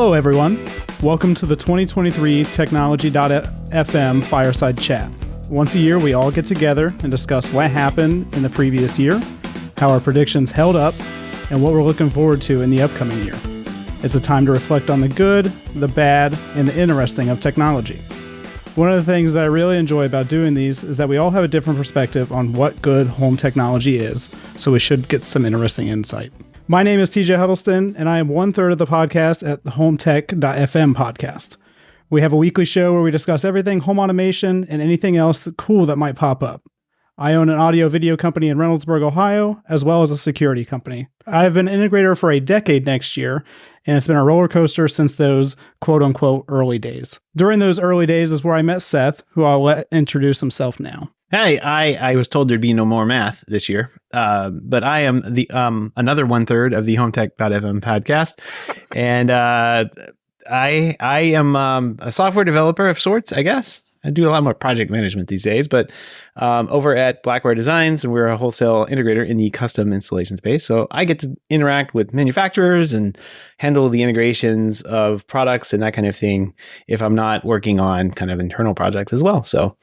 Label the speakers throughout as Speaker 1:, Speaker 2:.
Speaker 1: Hello, everyone. Welcome to the 2023 Technology.fm Fireside Chat. Once a year, we all get together and discuss what happened in the previous year, how our predictions held up, and what we're looking forward to in the upcoming year. It's a time to reflect on the good, the bad, and the interesting of technology. One of the things that I really enjoy about doing these is that we all have a different perspective on what good home technology is, so we should get some interesting insight. My name is TJ Huddleston, and I am one-third of the podcast at the HomeTech.fm podcast. We have a weekly show where we discuss everything home automation and anything else cool that might pop up. I own an audio-video company in Reynoldsburg, Ohio, as well as a security company. I've been an integrator for a decade next year, and it's been a roller coaster since those quote-unquote early days. During those early days is where I met Seth, who I'll let introduce himself now.
Speaker 2: Hey, I was told there'd be no more math this year, but I am the another one-third of the HomeTech.fm podcast, and I am a software developer of sorts, I guess. I do a lot more project management these days, but over at Blackware Designs, and we're a wholesale integrator in the custom installation space. So I get to interact with manufacturers and handle the integrations of products and that kind of thing if I'm not working on kind of internal projects as well. So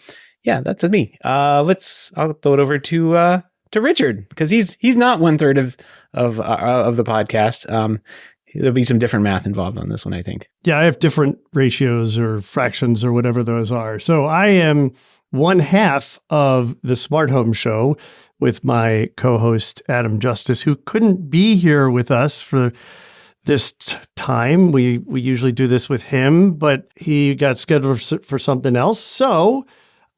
Speaker 2: yeah, that's me. I'll throw it over to Richard, because he's not one-third of the podcast. There'll be some different math involved on this one, I think.
Speaker 3: Yeah, I have different ratios or fractions or whatever those are. So I am one half of the Smart Home Show with my co-host, Adam Justice, who couldn't be here with us for this time. We usually do this with him, but he got scheduled for something else. So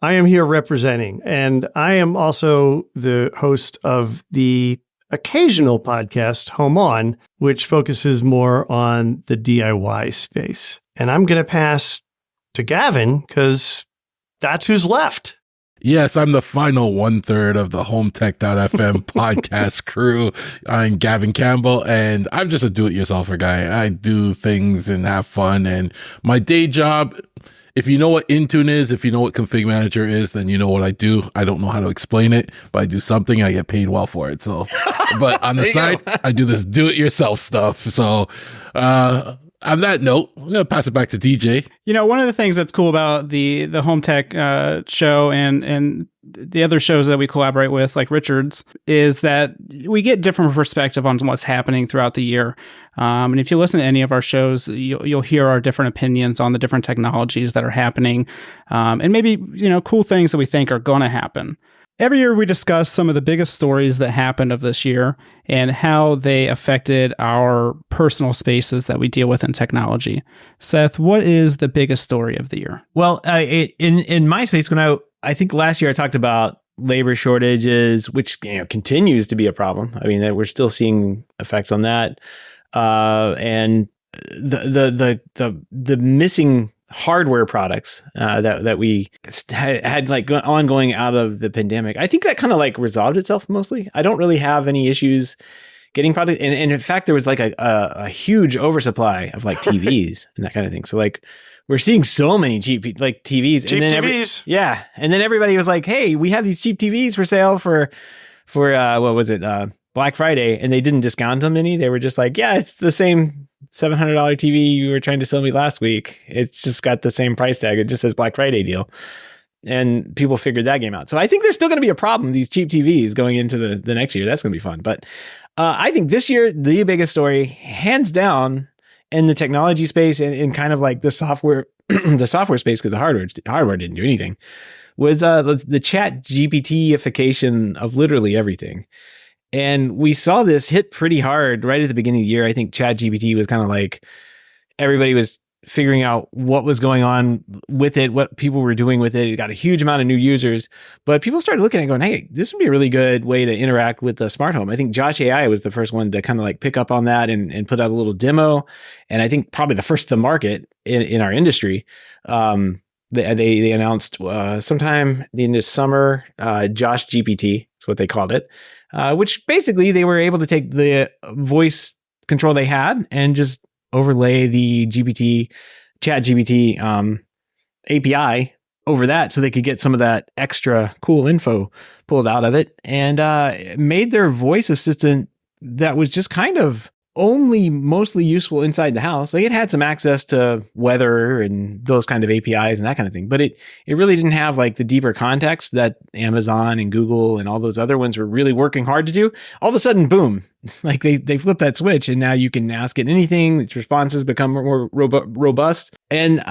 Speaker 3: I am here representing, and I am also the host of the occasional podcast, Home On, which focuses more on the DIY space. And I'm going to pass to Gavin because that's who's left.
Speaker 4: Yes, I'm the final one-third of the HomeTech.fm podcast crew. I'm Gavin Campbell, and I'm just a do-it-yourselfer guy. I do things and have fun, and my day job, if you know what Intune is, if you know what Config Manager is, then you know what I do. I don't know how to explain it, but I do something and I get paid well for it. So, but on the side, I do this do-it-yourself stuff. So, on that note, I'm going to pass it back to DJ.
Speaker 1: You know, one of the things that's cool about the Home Tech show and the other shows that we collaborate with, like Richard's, is that we get different perspective on what's happening throughout the year. And if you listen to any of our shows, you'll hear our different opinions on the different technologies that are happening, and maybe, you know, cool things that we think are going to happen. Every year we discuss some of the biggest stories that happened of this year and how they affected our personal spaces that we deal with in technology. Seth, what is the biggest story of the year?
Speaker 2: Well, in my space, I think last year I talked about labor shortages, which continues to be a problem. I mean, we're still seeing effects on that, and the missing hardware products that we had like ongoing out of the pandemic. I think that kind of like resolved itself mostly. I don't really have any issues getting product, and in fact, there was like a huge oversupply of like TVs and that kind of thing. So like, we're seeing so many cheap like TVs.
Speaker 3: Cheap TVs.
Speaker 2: Yeah. And then everybody was like, hey, we have these cheap TVs for sale for what was it? Black Friday. And they didn't discount them any. They were just like, yeah, it's the same $700 TV you were trying to sell me last week. It's just got the same price tag. It just says Black Friday deal. And people figured that game out. So I think there's still going to be a problem, these cheap TVs going into the next year. That's going to be fun. But I think this year, the biggest story, hands down, in the technology space and kind of like the software, the software space, because the hardware didn't do anything, was the chat GPT-ification of literally everything. And we saw this hit pretty hard right at the beginning of the year. I think chat GPT was kind of like, everybody was figuring out what was going on with it, what people were doing with it. It got a huge amount of new users, but people started looking at it going, hey, this would be a really good way to interact with the smart home. I think Josh AI was the first one to kind of like pick up on that and put out a little demo. And I think probably the first to market in our industry. They announced sometime in the summer, Josh GPT is what they called it, which basically they were able to take the voice control they had and just overlay the chat GPT API over that so they could get some of that extra cool info pulled out of it, and made their voice assistant that was just kind of only mostly useful inside the house. Like it had some access to weather and those kind of APIs and that kind of thing, but it really didn't have like the deeper context that Amazon and Google and all those other ones were really working hard to do. All of a sudden, boom, like they flipped that switch and now you can ask it anything. Its responses become more robust. And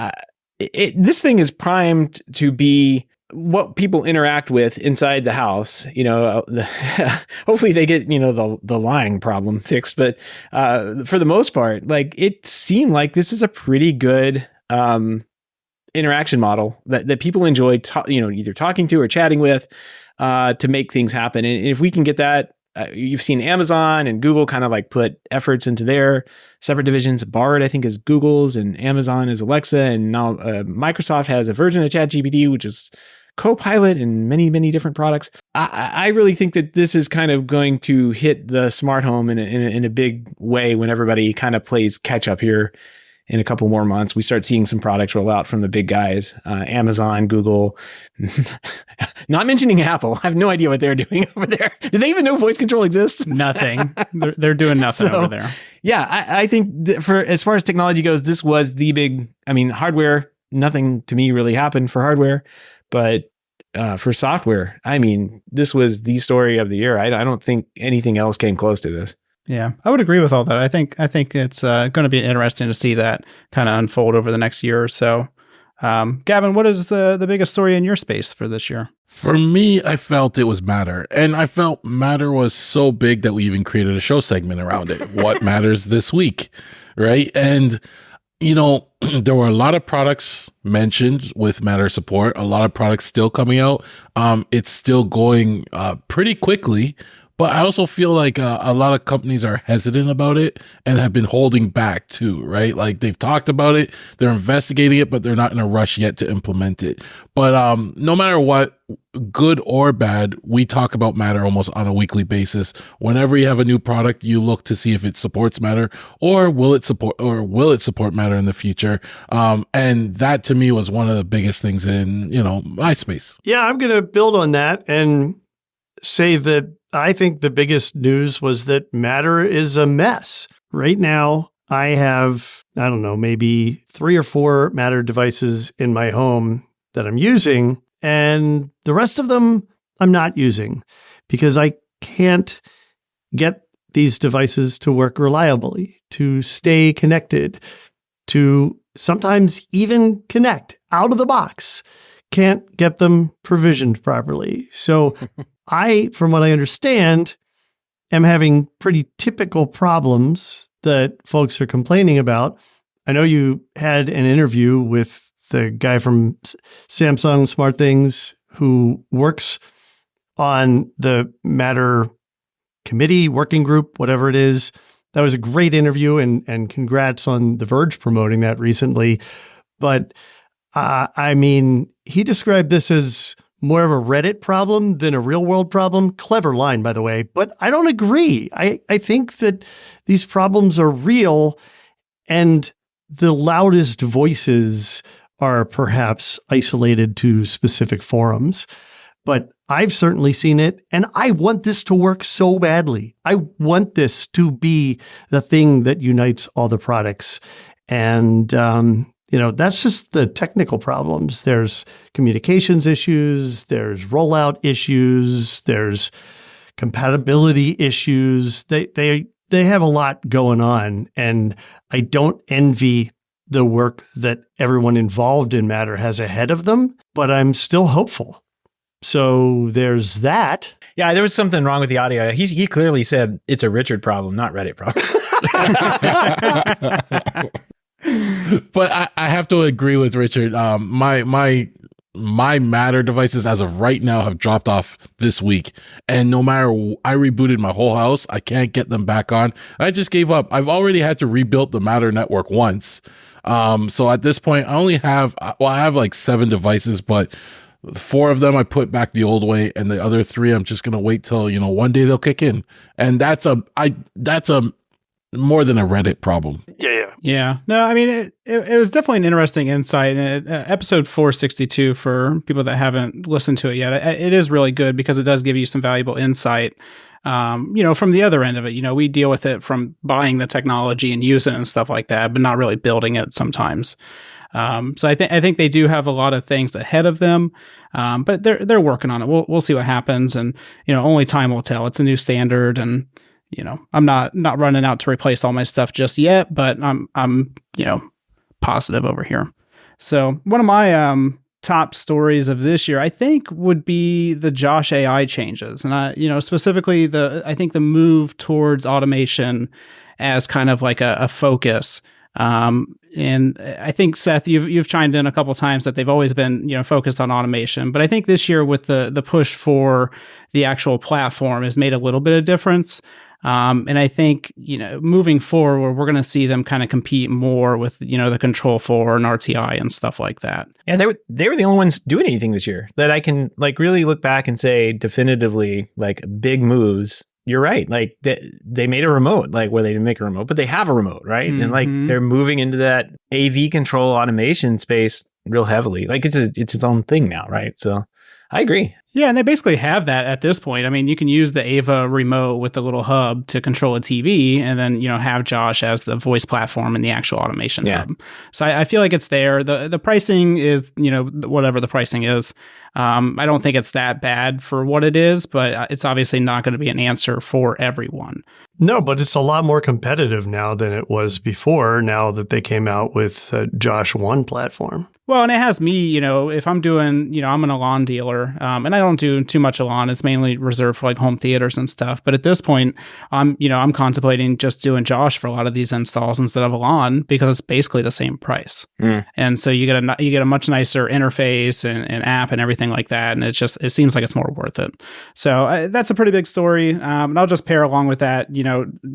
Speaker 2: this thing is primed to be what people interact with inside the house. Hopefully they get, the lying problem fixed. But for the most part, like it seemed like this is a pretty good interaction model that people enjoy, either talking to or chatting with to make things happen. And if we can get that, you've seen Amazon and Google kind of like put efforts into their separate divisions. Bard, I think, is Google's, and Amazon is Alexa. And now Microsoft has a version of ChatGPT, which is Copilot, and many, many different products. I really think that this is kind of going to hit the smart home in a big way when everybody kind of plays catch up here in a couple more months. We start seeing some products roll out from the big guys, Amazon, Google, not mentioning Apple. I have no idea what they're doing over there. Do they even know voice control exists?
Speaker 1: Nothing. They're doing nothing over there.
Speaker 2: Yeah, I think for as far as technology goes, this was the big, hardware, nothing to me really happened for hardware, but for software, this was the story of the year. I don't think anything else came close to this.
Speaker 1: Yeah, I would agree with all that. I think it's going to be interesting to see that kind of unfold over the next year or so. Gavin, what is the biggest story in your space for this year?
Speaker 4: For me, I felt it was Matter. And I felt Matter was so big that we even created a show segment around it. What matters this week, right? And, there were a lot of products mentioned with Matter support, a lot of products still coming out. It's still going pretty quickly. But I also feel like a lot of companies are hesitant about it and have been holding back too, right? Like they've talked about it, they're investigating it, but they're not in a rush yet to implement it. But no matter what, good or bad, we talk about Matter almost on a weekly basis. Whenever you have a new product, you look to see if it supports Matter or will it support Matter in the future. And that to me was one of the biggest things in, my space.
Speaker 3: Yeah, I'm going to build on that and say that I think the biggest news was that Matter is a mess. Right now, I have, maybe 3 or 4 Matter devices in my home that I'm using, and the rest of them I'm not using because I can't get these devices to work reliably, to stay connected, to sometimes even connect out of the box. Can't get them provisioned properly. So from what I understand, am having pretty typical problems that folks are complaining about. I know you had an interview with the guy from Samsung Smart Things who works on the Matter committee, working group, whatever it is. That was a great interview, and congrats on The Verge promoting that recently. But he described this as more of a Reddit problem than a real world problem. Clever line, by the way, but I don't agree. I think that these problems are real, and the loudest voices are perhaps isolated to specific forums. But I've certainly seen it, and I want this to work so badly. I want this to be the thing that unites all the products. And that's just the technical problems. There's communications issues, there's rollout issues, there's compatibility issues. They have a lot going on, and I don't envy the work that everyone involved in Matter has ahead of them, but I'm still hopeful. So there's that.
Speaker 2: Yeah, there was something wrong with the audio. He clearly said it's a Richard problem, not Reddit problem.
Speaker 4: But I have to agree with Richard. My Matter devices as of right now have dropped off this week. And no matter, I rebooted my whole house. I can't get them back on. I just gave up. I've already had to rebuild the Matter network once. So at this point, I have like 7 devices, but 4 of them I put back the old way, and the other 3 I'm just gonna wait till one day they'll kick in, and that's a more than a Reddit problem.
Speaker 1: Yeah. No, it was definitely an interesting insight. Episode 462 for people that haven't listened to it yet. It is really good because it does give you some valuable insight from the other end of it. We deal with it from buying the technology and using it and stuff like that, but not really building it sometimes. So I think they do have a lot of things ahead of them, but they're working on it. We'll see what happens, and only time will tell. It's a new standard, and I'm not running out to replace all my stuff just yet, but I'm positive over here. So one of my top stories of this year, I think, would be the Josh AI changes, and specifically I think the move towards automation as kind of like a focus. And I think, Seth, you've chimed in a couple times that they've always been, focused on automation. But I think this year with the push for the actual platform has made a little bit of difference. And I think, moving forward, we're going to see them kind of compete more with, the Control4 and RTI and stuff like that.
Speaker 2: Yeah, they were the only ones doing anything this year that I can really look back and say definitively, big moves. You're right. They made a remote, where they didn't make a remote, but they have a remote, right? Mm-hmm. And they're moving into that AV control automation space real heavily. It's its own thing now, right? So I agree.
Speaker 1: Yeah, and they basically have that at this point. I mean, you can use the Ava remote with the little hub to control a TV, and then have Josh as the voice platform and the actual automation hub. So I feel like it's there. The pricing is whatever the pricing is. I don't think it's that bad for what it is, but it's obviously not going to be an answer for everyone.
Speaker 3: No, but it's a lot more competitive now than it was before, now that they came out with the Josh One platform.
Speaker 1: Well, and it has me, if I'm doing, I'm an Elan dealer, and I don't do too much Elan. It's mainly reserved for home theaters and stuff. But at this point, I'm contemplating just doing Josh for a lot of these installs instead of Elan, because it's basically the same price. And so you get a much nicer interface and app and everything like that. And it seems like it's more worth it. So that's a pretty big story. And I'll just pair along with that,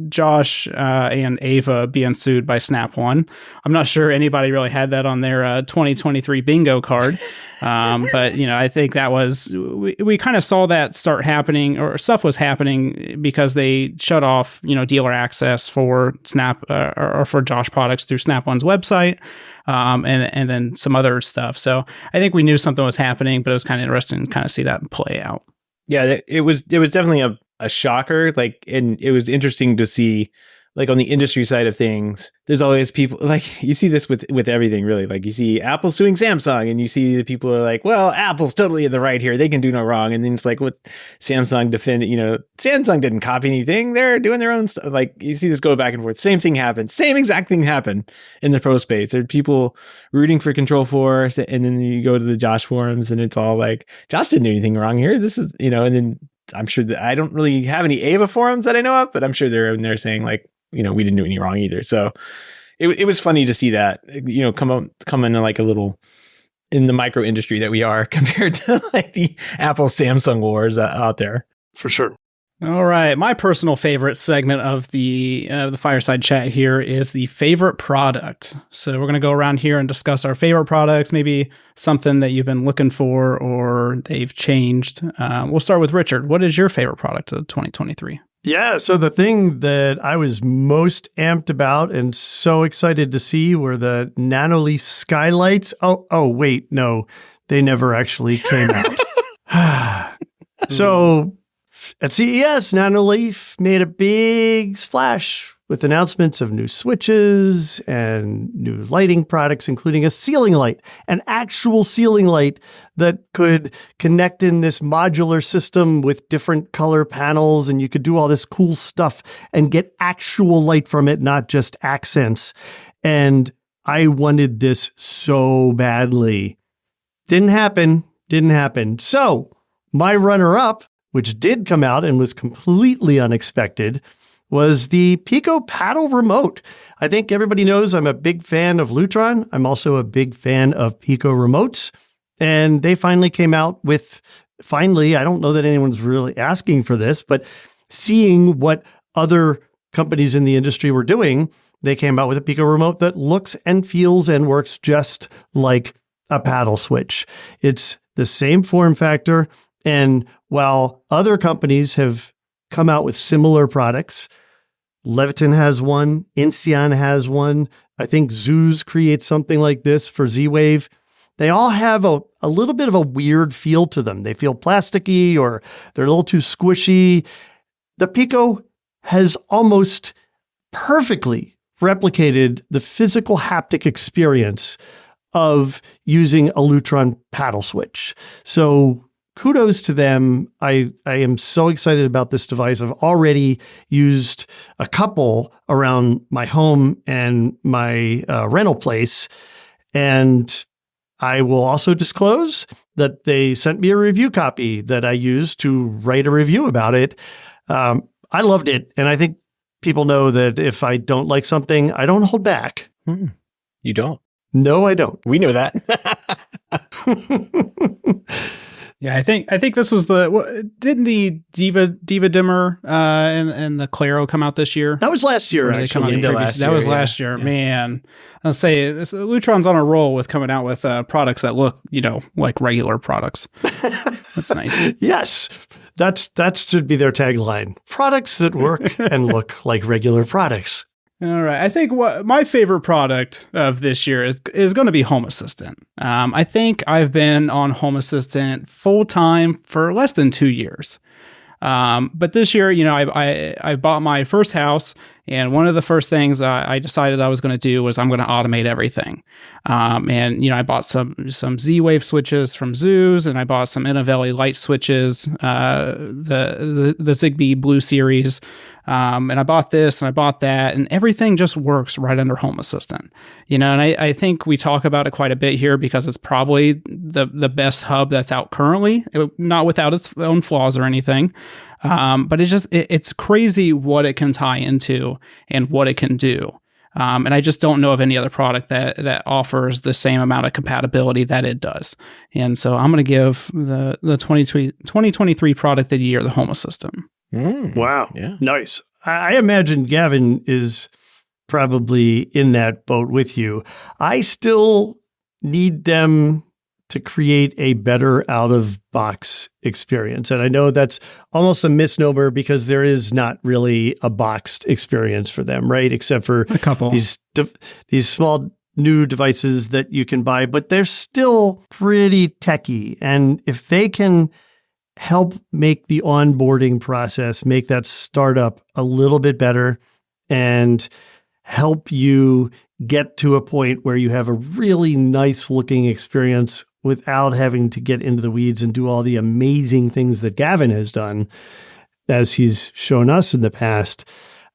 Speaker 1: Josh and Ava being sued by Snap One. I'm not sure anybody really had that on their 2023 bingo card. But, I think that was, we kind of saw that start happening, or stuff was happening because they shut off, dealer access for Snap or for Josh products through Snap One's website. And then some other stuff. So I think we knew something was happening, but it was kind of interesting to kind of see that play out.
Speaker 2: Yeah, it was definitely a shocker. And it was interesting to see, on the industry side of things, there's always people, you see this with everything, really. You see Apple suing Samsung, and you see the people are like, well, Apple's totally in the right here. They can do no wrong. And then it's what Samsung defended, Samsung didn't copy anything. They're doing their own stuff. You see this go back and forth. Same thing happened. Same exact thing happened in the pro space. There are people rooting for Control4, and then you go to the Josh forums, and it's all Josh didn't do anything wrong here. This is, and then I'm sure that I don't really have any Ava forums that I know of, but I'm sure they're in there saying we didn't do any wrong either. So it was funny to see that, come in a little in the micro industry that we are compared to the Apple Samsung wars out there.
Speaker 3: For sure.
Speaker 1: All right. My personal favorite segment of the Fireside Chat here is the favorite product. So we're going to go around here and discuss our favorite products, maybe something that you've been looking for or they've changed. We'll start with Richard. What is your favorite product of 2023?
Speaker 3: Yeah, so the thing that I was most amped about and so excited to see were the Nanoleaf skylights. Oh, wait, no, they never actually came out. So at CES, Nanoleaf made a big splash with announcements of new switches and new lighting products, including a ceiling light, an actual ceiling light that could connect in this modular system with different color panels, and you could do all this cool stuff and get actual light from it, not just accents. And I wanted this so badly. Didn't happen. So my runner-up, which did come out and was completely unexpected, was the Pico Paddle Remote. I think everybody knows I'm a big fan of Lutron. I'm also a big fan of Pico remotes. And they finally came out with, I don't know that anyone's really asking for this, but seeing what other companies in the industry were doing, they came out with a Pico remote that looks and feels and works just like a paddle switch. It's the same form factor. And while other companies have come out with similar products, Leviton has one, Insteon has one. I think Zeus creates something like this for Z-Wave. They all have a little bit of a weird feel to them. They feel plasticky or they're a little too squishy. the Pico has almost perfectly replicated the physical haptic experience of using a Lutron paddle switch. So kudos to them. I am so excited about this device. I've already used a couple around my home and my rental place. And I will also disclose that they sent me a review copy that I used to write a review about it. I loved it. And I think people know that if I don't like something, I don't hold back.
Speaker 2: You don't?
Speaker 3: No, I don't.
Speaker 2: We know that.
Speaker 1: Yeah, I think this was didn't the Diva Dimmer and the Claro come out this year?
Speaker 3: That was last year,
Speaker 1: That
Speaker 3: actually.
Speaker 1: was last year.
Speaker 2: Yeah.
Speaker 1: Man, I'll say Lutron's on a roll with coming out with products that look, like regular products. That's nice.
Speaker 3: Yes, that should be their tagline. Products that work and look like regular products.
Speaker 1: All right. I think what my favorite product of this year is going to be Home Assistant. I think I've been on Home Assistant full time for less than 2 years. But this year, I bought my first house, and one of the first things I decided I was going to do was I'm going to automate everything. And I bought some Z-Wave switches from Zeus, and I bought some Innovelli light switches, the Zigbee Blue Series. And I bought this and I bought that, and everything just works right under Home Assistant. And I think we talk about it quite a bit here because it's probably the best hub that's out currently, not without its own flaws or anything. But it's crazy what it can tie into and what it can do. And I just don't know of any other product that offers the same amount of compatibility that it does. And so I'm going to give the 2023 product of the year, the Home Assistant.
Speaker 3: Wow.
Speaker 2: Yeah.
Speaker 3: Nice. I imagine Gavin is probably in that boat with you. I still need them to create a better out-of-box experience. And I know that's almost a misnomer because there is not really a boxed experience for them, right? Except for
Speaker 1: A couple.
Speaker 3: These small new devices that you can buy, but they're still pretty techy. And if they can help make the onboarding process, make that startup a little bit better and help you get to a point where you have a really nice looking experience without having to get into the weeds and do all the amazing things that Gavin has done, as he's shown us in the past.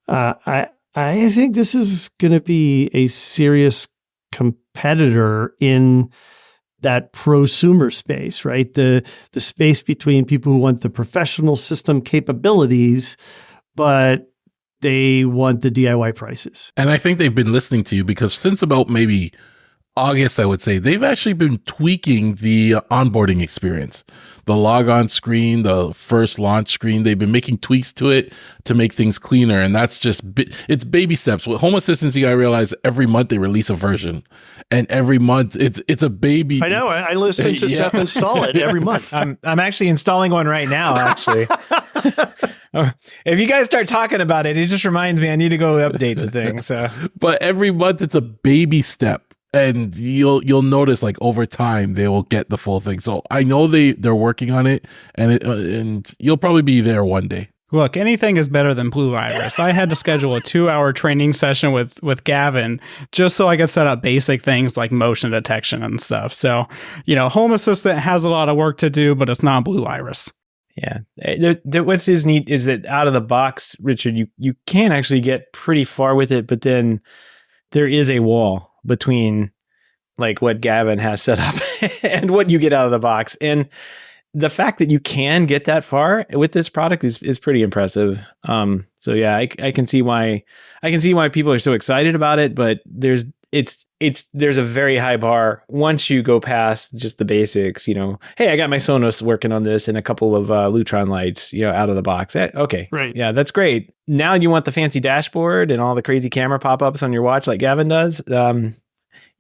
Speaker 3: I think this is going to be a serious competitor in that prosumer space, right? The space between people who want the professional system capabilities, but they want the DIY prices.
Speaker 4: And I think they've been listening to you because since about maybe August, I would say, they've actually been tweaking the onboarding experience. The logon screen, the first launch screen, they've been making tweaks to it to make things cleaner. And that's just, it's baby steps. With Home Assistant, I realize every month they release a version. And every month it's a baby.
Speaker 3: I know. I listen to Seth install it every month.
Speaker 2: I'm actually installing one right now, actually. If you guys start talking about it, it just reminds me I need to go update the thing. So,
Speaker 4: but every month it's a baby step. And you'll notice, like, over time they will get the full thing. So I know they're working on it, and you'll probably be there one day.
Speaker 1: Look, anything is better than Blue Iris. I had to schedule a 2-hour training session with Gavin just so I could set up basic things like motion detection and stuff. So, Home Assistant has a lot of work to do, but it's not Blue Iris.
Speaker 2: Yeah. What's his neat is that out of the box, Richard, you can actually get pretty far with it, but then there is a wall between like what Gavin has set up and what you get out of the box. And the fact that you can get that far with this product is pretty impressive. So yeah, I can see why people are so excited about it, but there's a very high bar once you go past just the basics, hey, I got my Sonos working on this and a couple of Lutron lights, out of the box. Okay.
Speaker 3: Right.
Speaker 2: Yeah, that's great. Now you want the fancy dashboard and all the crazy camera pop-ups on your watch like Gavin does.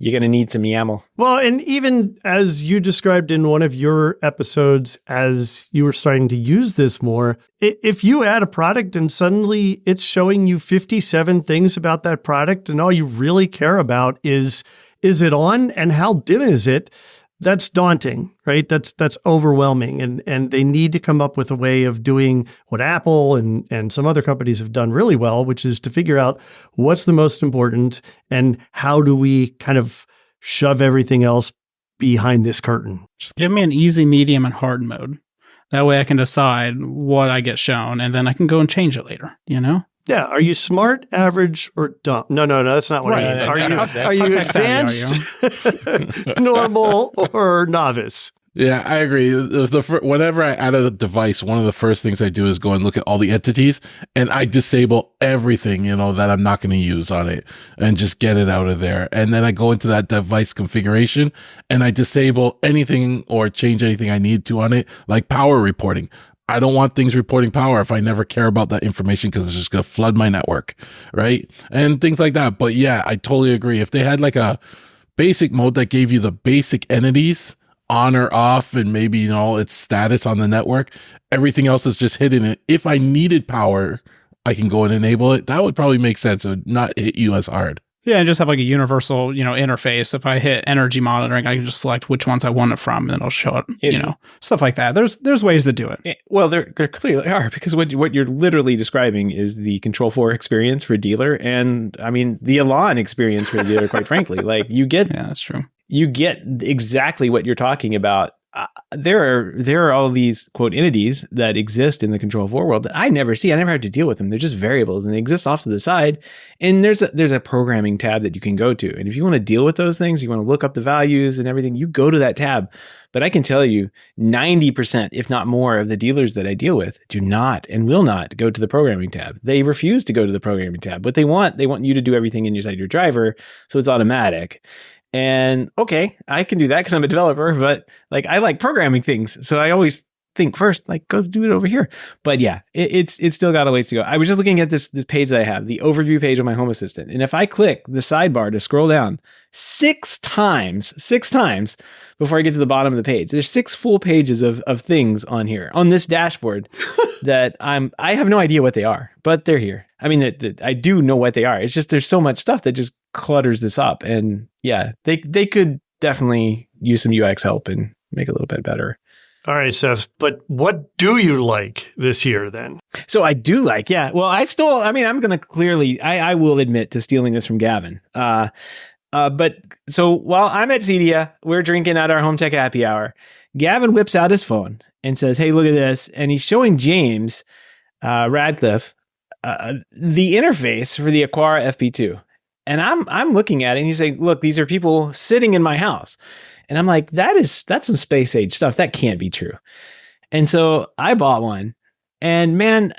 Speaker 2: You're going to need some YAML.
Speaker 3: Well, and even as you described in one of your episodes, as you were starting to use this more, if you add a product and suddenly it's showing you 57 things about that product and all you really care about is it on and how dim is it? that's daunting, right? That's overwhelming. And they need to come up with a way of doing what Apple and some other companies have done really well, which is to figure out what's the most important and how do we kind of shove everything else behind this curtain.
Speaker 1: Just give me an easy, medium, and hard mode. That way I can decide what I get shown, and then I can go and change it later, you know?
Speaker 3: Yeah. Are you smart, average, or dumb? No, that's not what I mean. Are you advanced, normal, or novice?
Speaker 4: Yeah, I agree. Whenever I add a device, one of the first things I do is go and look at all the entities, and I disable everything, that I'm not going to use on it, and just get it out of there. And then I go into that device configuration, and I disable anything or change anything I need to on it, like power reporting. I don't want things reporting power if I never care about that information because it's just going to flood my network, right? And things like that. But yeah, I totally agree. If they had like a basic mode that gave you the basic entities on or off and maybe, its status on the network, everything else is just hidden. And if I needed power, I can go and enable it. That would probably make sense. It would not hit you as hard.
Speaker 1: Yeah, and just have like a universal, interface. If I hit energy monitoring, I can just select which ones I want it from, and then it'll show it, stuff like that. There's ways to do it.
Speaker 2: Well, there clearly are, because what you're literally describing is the Control4 experience for dealer, and I mean the Elan experience for the dealer. Quite frankly, like yeah,
Speaker 1: that's true.
Speaker 2: You get exactly what you're talking about. There are all these quote entities that exist in the Control4 world that I never see. I never have to deal with them. They're just variables and they exist off to the side. And there's a programming tab that you can go to. And if you want to deal with those things, you want to look up the values and everything, you go to that tab. But I can tell you 90%, if not more, of the dealers that I deal with do not and will not go to the programming tab. They refuse to go to the programming tab. What they want you to do everything inside your driver, so it's automatic. And okay, I can do that because I'm a developer, but like I like programming things. So I always think first, like go do it over here. But yeah, it's still got a ways to go. I was just looking at this page that I have, the overview page of my Home Assistant. And if I click the sidebar to scroll down six times before I get to the bottom of the page, there's 6 full pages of things on here on this dashboard that I have no idea what they are, but they're here. I mean, I do know what they are. It's just, there's so much stuff that just clutters this up. And yeah, they could definitely use some UX help and make it a little bit better.
Speaker 3: All right, Seth, but what do you like this year then?
Speaker 2: So I do like, yeah. Well, I'm going to clearly, I will admit to stealing this from Gavin. But so while I'm at Zedia, we're drinking at our HomeTech happy hour. Gavin whips out his phone and says, "Hey, look at this." And he's showing James Radcliffe the interface for the Aqara FP2. And I'm looking at it and he's saying, "Look, these are people sitting in my house." And I'm like, that's some space age stuff. That can't be true. And so I bought one. And man,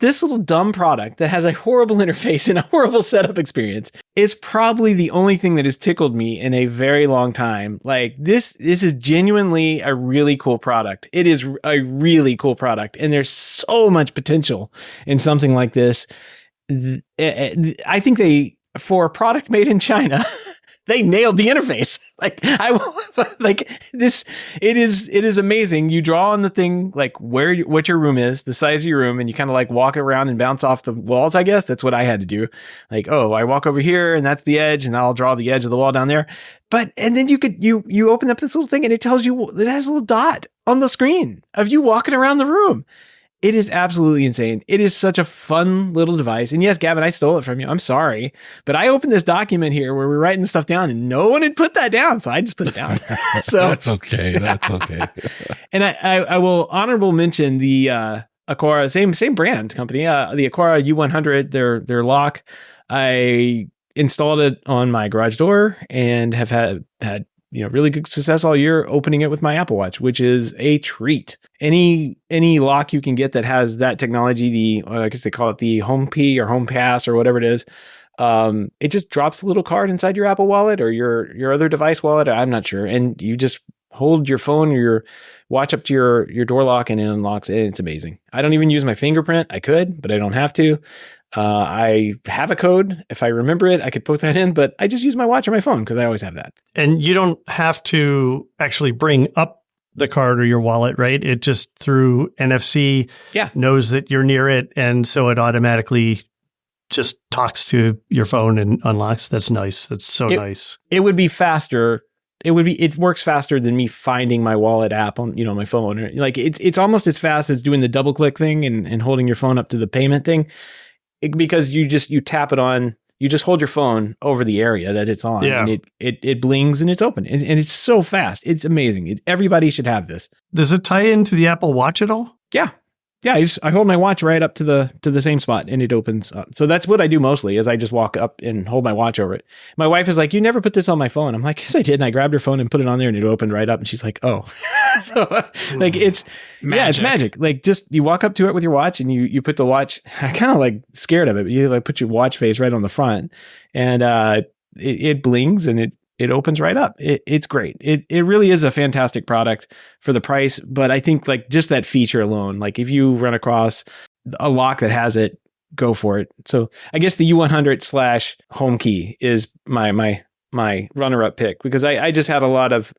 Speaker 2: this little dumb product that has a horrible interface and a horrible setup experience is probably the only thing that has tickled me in a very long time. Like this is genuinely a really cool product. It is a really cool product. And there's so much potential in something like this. I think for a product made in China, they nailed the interface. It is amazing. You draw on the thing, like what your room is, the size of your room, and you kind of like walk around and bounce off the walls, I guess. That's what I had to do. Like, oh, I walk over here and that's the edge, and I'll draw the edge of the wall down there. And then you open up this little thing and it tells you, it has a little dot on the screen of you walking around the room. It is absolutely insane. It is such a fun little device. And yes, Gavin, I stole it from you. I'm sorry. But I opened this document here where we're writing stuff down and no one had put that down. So I just put it down. So
Speaker 4: That's okay.
Speaker 2: And I will honorable mention the Aqara, same brand company, the Aqara U100, their lock. I installed it on my garage door and have had really good success all year opening it with my Apple Watch, which is a treat. Any lock you can get that has that technology, I guess they call it the Home P or Home Pass or whatever it is, it just drops the little card inside your Apple Wallet or your other device wallet. I'm not sure. And you just hold your phone or your watch up to your door lock and it unlocks it. It's amazing. I don't even use my fingerprint. I could, but I don't have to. I have a code. If I remember it, I could put that in, but I just use my watch or my phone because I always have that.
Speaker 3: And you don't have to actually bring up the card or your wallet, right? It just through NFC knows that you're near it. And so it automatically just talks to your phone and unlocks. That's nice. That's so nice.
Speaker 2: It would be faster it works faster than me finding my wallet app on, my phone. Or, like it's almost as fast as doing the double click thing and holding your phone up to the payment thing, because you tap it on, you just hold your phone over the area that it's on, and it blings and it's open, and it's so fast. It's amazing. Everybody should have this.
Speaker 3: Does it tie into the Apple Watch at all?
Speaker 2: Yeah. Yeah, I hold my watch right up to the same spot, and it opens up. So that's what I do mostly, is I just walk up and hold my watch over it. My wife is like, "You never put this on my phone." I'm like, "Yes, I did." And I grabbed her phone and put it on there, and it opened right up. And she's like, "Oh." So like it's magic. Like just you walk up to it with your watch, and you put the watch. I'm kind of like scared of it, but you like put your watch face right on the front, and it blings and it opens right up. It's great. It really is a fantastic product for the price. But I think like just that feature alone, like if you run across a lock that has it, go for it. So I guess the U100 / home key is my runner-up pick, because I just had a lot of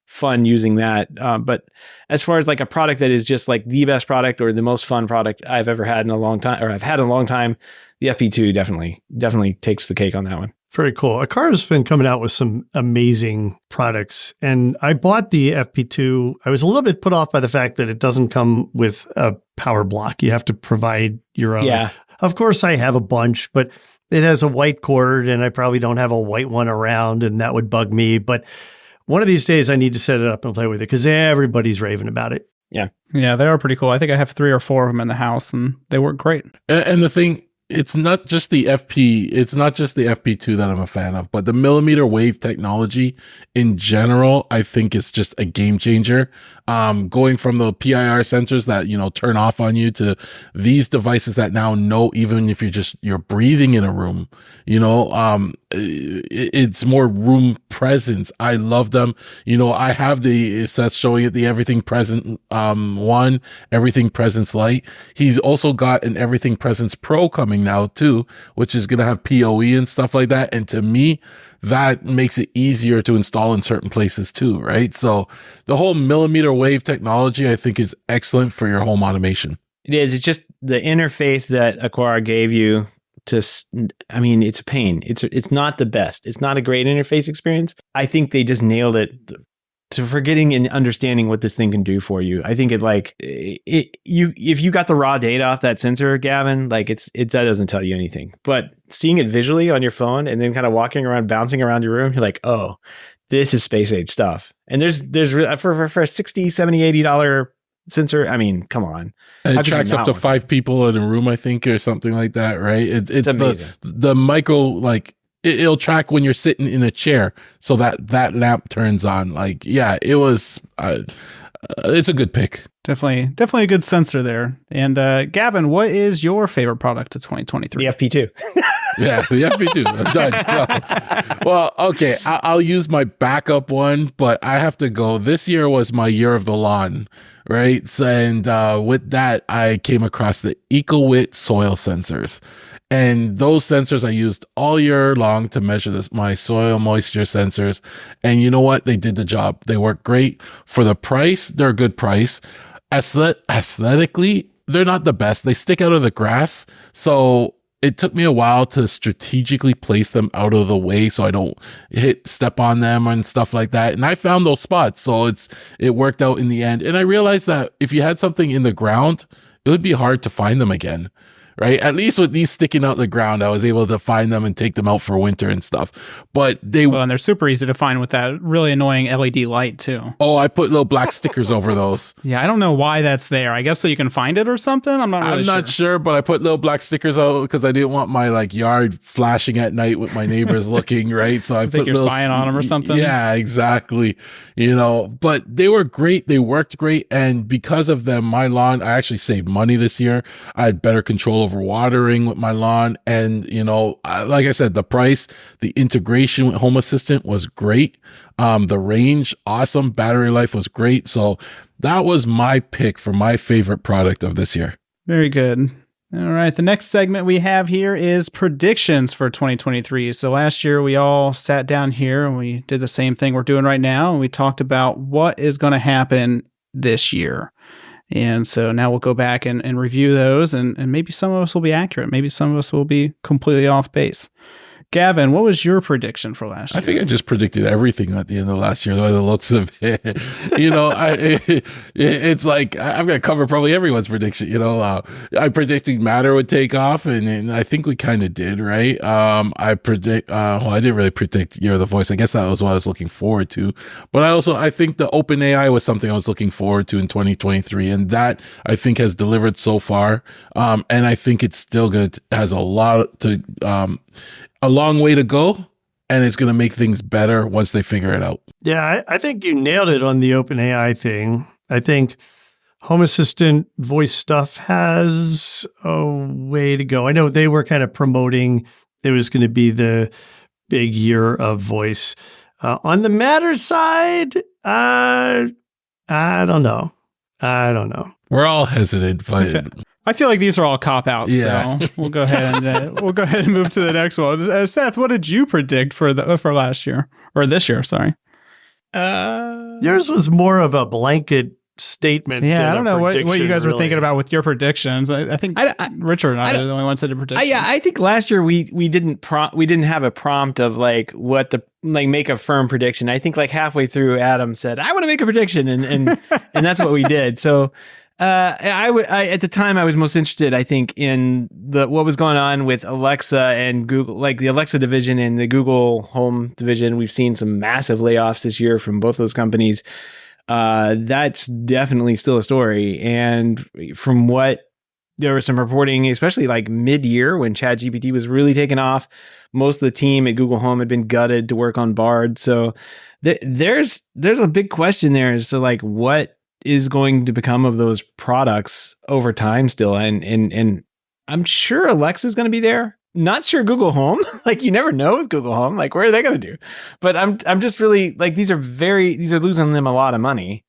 Speaker 2: fun using that. But as far as like a product that is just like the best product or the most fun product I've ever had in a long time, or I've had in a long time, the FP2 definitely takes the cake on that one.
Speaker 3: Very cool. Acar's been coming out with some amazing products, and I bought the FP2. I was a little bit put off by the fact that it doesn't come with a power block. You have to provide your own. Yeah. Of course, I have a bunch, but it has a white cord, and I probably don't have a white one around, and that would bug me. But one of these days, I need to set it up and play with it, because everybody's raving about it.
Speaker 2: Yeah.
Speaker 1: Yeah, they are pretty cool. I think I have 3 or 4 of them in the house, and they work great.
Speaker 4: And the thing, it's not just the FP2 that I'm a fan of, but the millimeter wave technology in general, I think is just a game changer. Going from the PIR sensors that, turn off on you, to these devices that now know, even if you're breathing in a room, it's more room presence. I love them. I have the Seth showing it, the Everything Present, Everything Presence Lite. He's also got an Everything Presence Pro coming now too, which is going to have PoE and stuff like that. And to me, that makes it easier to install in certain places too, right? So the whole millimeter wave technology, I think, is excellent for your home automation.
Speaker 2: It is. It's just the interface that Aqara gave you it's a pain. It's not the best. It's not a great interface experience. I think they just nailed it to forgetting and understanding what this thing can do for you. I think if you got the raw data off that sensor, Gavin, like that doesn't tell you anything. But seeing it visually on your phone and then kind of walking around, bouncing around your room, you're like, oh, this is space age stuff. And there's for a $60, $70, $80 sensor, I mean, come on.
Speaker 4: And it tracks up to 5 people in a room, I think, or something like that, right? It's
Speaker 2: amazing.
Speaker 4: The micro, like, it'll track when you're sitting in a chair, so that lamp turns on. Like, yeah, it was. It's a good pick.
Speaker 1: Definitely a good sensor there. And Gavin, what is your favorite product of 2023?
Speaker 2: The FP2.
Speaker 4: Yeah, the FP2. I'm done. Well, okay, I'll use my backup one, but I have to go. This year was my year of the lawn, right? So, and with that, I came across the EcoWit soil sensors. And those sensors I used all year long to measure my soil moisture sensors. And you know what? They did the job. They work great. For the price, they're a good price. Aesthetically, they're not the best. They stick out of the grass. So it took me a while to strategically place them out of the way so I don't step on them and stuff like that. And I found those spots. So it worked out in the end. And I realized that if you had something in the ground, it would be hard to find them again. Right? At least with these sticking out the ground, I was able to find them and take them out for winter and stuff. But and
Speaker 1: they're super easy to find with that really annoying LED light too.
Speaker 4: Oh, I put little black stickers over those.
Speaker 1: Yeah, I don't know why that's there. I guess so you can find it or something. I'm not
Speaker 4: sure, but I put little black stickers out because I didn't want my yard flashing at night with my neighbors looking, right? So I
Speaker 1: think you're spying on them or something.
Speaker 4: Yeah, exactly. But they were great. They worked great. And because of them, my lawn, I actually saved money this year. I had better control over watering with my lawn. And, like I said, the price, the integration with Home Assistant was great. The range, awesome. Battery life was great. So that was my pick for my favorite product of this year.
Speaker 1: Very good. All right. The next segment we have here is predictions for 2023. So last year we all sat down here and we did the same thing we're doing right now. And we talked about what is going to happen this year. And so now we'll go back and review those, and maybe some of us will be accurate. Maybe some of us will be completely off base. Gavin, what was your prediction for last year?
Speaker 4: I think I just predicted everything at the end of last year, by the looks of it. It's like I'm going to cover probably everyone's prediction. I predicted Matter would take off, and I think we kind of did, right? I didn't really predict Year of the Voice. I guess that was what I was looking forward to. But I think the OpenAI was something I was looking forward to in 2023, and that I think has delivered so far. And I think it's still has a long way to go, and it's going to make things better once they figure it out.
Speaker 3: Yeah, I think you nailed it on the OpenAI thing. I think Home Assistant voice stuff has a way to go. I know they were kind of promoting it was going to be the big year of voice. On the Matter side, I don't know.
Speaker 4: We're all hesitant, but
Speaker 1: Okay. I feel like these are all cop-outs,
Speaker 4: Yeah.
Speaker 1: so we'll go ahead and move to the next one. Seth, what did you predict for last year or this year? Sorry.
Speaker 3: Yours was more of a blanket statement.
Speaker 1: Yeah, I don't know what you
Speaker 3: prediction,
Speaker 1: guys were
Speaker 3: really.
Speaker 1: thinking about with your predictions. I think Richard and I are the only ones that did predictions.
Speaker 2: I think last year we didn't have a prompt of like what the make a firm prediction. I think like halfway through, Adam said, "I want to make a prediction," and that's what we did. So. I at the time I was most interested, I think, in what was going on with Alexa and Google, like the Alexa division and the Google Home division. We've seen some massive layoffs this year from both those companies. That's definitely still a story. And from what there was some reporting, especially like mid-year when ChatGPT was really taking off, most of the team at Google Home had been gutted to work on Bard. So there's a big question there as to like what is going to become of those products over time still. And I'm sure Alexa's going to be there. Not sure Google Home. Like you never know with Google Home. Like where are they going to do? But I'm just really like these are losing them a lot of money.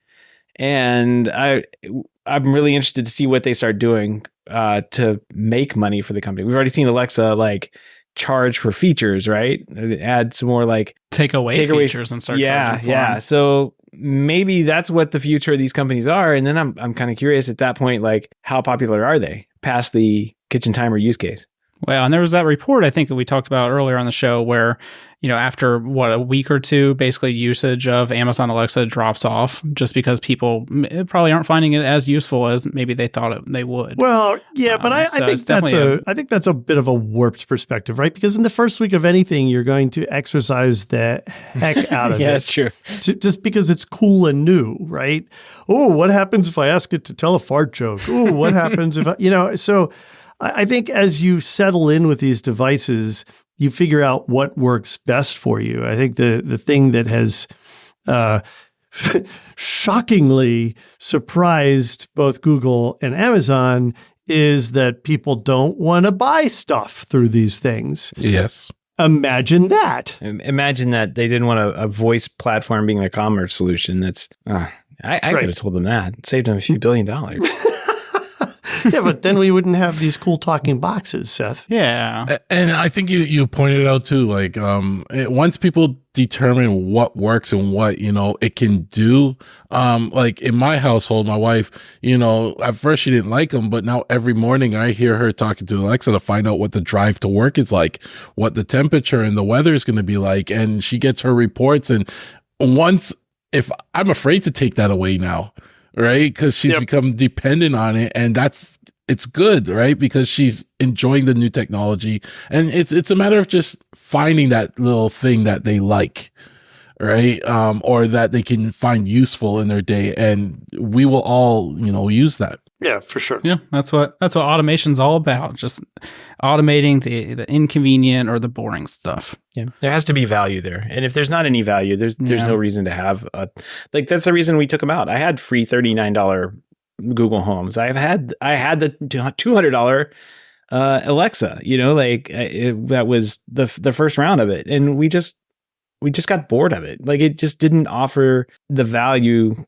Speaker 2: And I'm really interested to see what they start doing to make money for the company. We've already seen Alexa like charge for features, right? Add some more like
Speaker 1: takeaway features and start charging for them.
Speaker 2: So maybe that's what the future of these companies are. And then I'm kind of curious at that point, like how popular are they past the kitchen timer use case?
Speaker 1: Well, and there was that report I think that we talked about earlier on the show where, after a week or two, basically usage of Amazon Alexa drops off just because people probably aren't finding it as useful as maybe they thought they would.
Speaker 3: Well, yeah, but I think that's a bit of a warped perspective, right? Because in the first week of anything, you're going to exercise the heck out of it.
Speaker 2: Yeah, that's true.
Speaker 3: Just because it's cool and new, right? Oh, what happens if I ask it to tell a fart joke? Oh, what happens if so I think as you settle in with these devices, you figure out what works best for you. I think the thing that has shockingly surprised both Google and Amazon is that people don't want to buy stuff through these things.
Speaker 4: yes.
Speaker 3: Imagine that.
Speaker 2: Imagine that they didn't want a voice platform being their commerce solution. That's I could have told them that. It saved them a few $1 billion.
Speaker 3: Yeah, but then we wouldn't have these cool talking boxes, Seth.
Speaker 1: Yeah.
Speaker 4: And I think you pointed out too, like, once people determine what works and what, it can do, like in my household, my wife, at first she didn't like them, but now every morning I hear her talking to Alexa to find out what the drive to work is like, what the temperature and the weather is going to be like. And she gets her reports. And if I'm afraid to take that away now, right? Because she's become dependent on it, and it's good, right? Because she's enjoying the new technology, and it's a matter of just finding that little thing that they like, right? Or that they can find useful in their day, and we will all, use that.
Speaker 3: Yeah, for sure.
Speaker 1: Yeah, that's what automation's all about. Just automating the inconvenient or the boring stuff.
Speaker 2: Yeah, there has to be value there, and if there's not any value, there's no reason to have that's the reason we took them out. I had free $39 Google Homes. I had the $200 Alexa. That was the first round of it, and we just got bored of it. Like it just didn't offer the value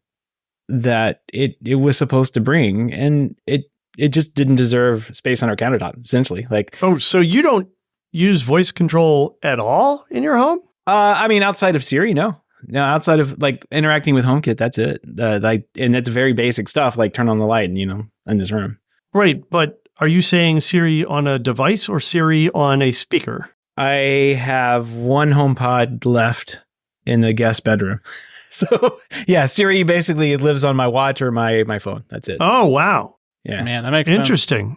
Speaker 2: that it was supposed to bring, and it just didn't deserve space on our countertop, essentially. Like,
Speaker 3: oh, so you don't use voice control at all in your home?
Speaker 2: I mean, outside of Siri, no, outside of like interacting with HomeKit, that's it. And that's very basic stuff, like turn on the light, in this room.
Speaker 3: Right, but are you saying Siri on a device or Siri on a speaker?
Speaker 2: I have one HomePod left in the guest bedroom. So yeah, Siri basically lives on my watch or my phone. That's it.
Speaker 3: Oh, wow.
Speaker 2: Yeah.
Speaker 1: Man, that makes sense.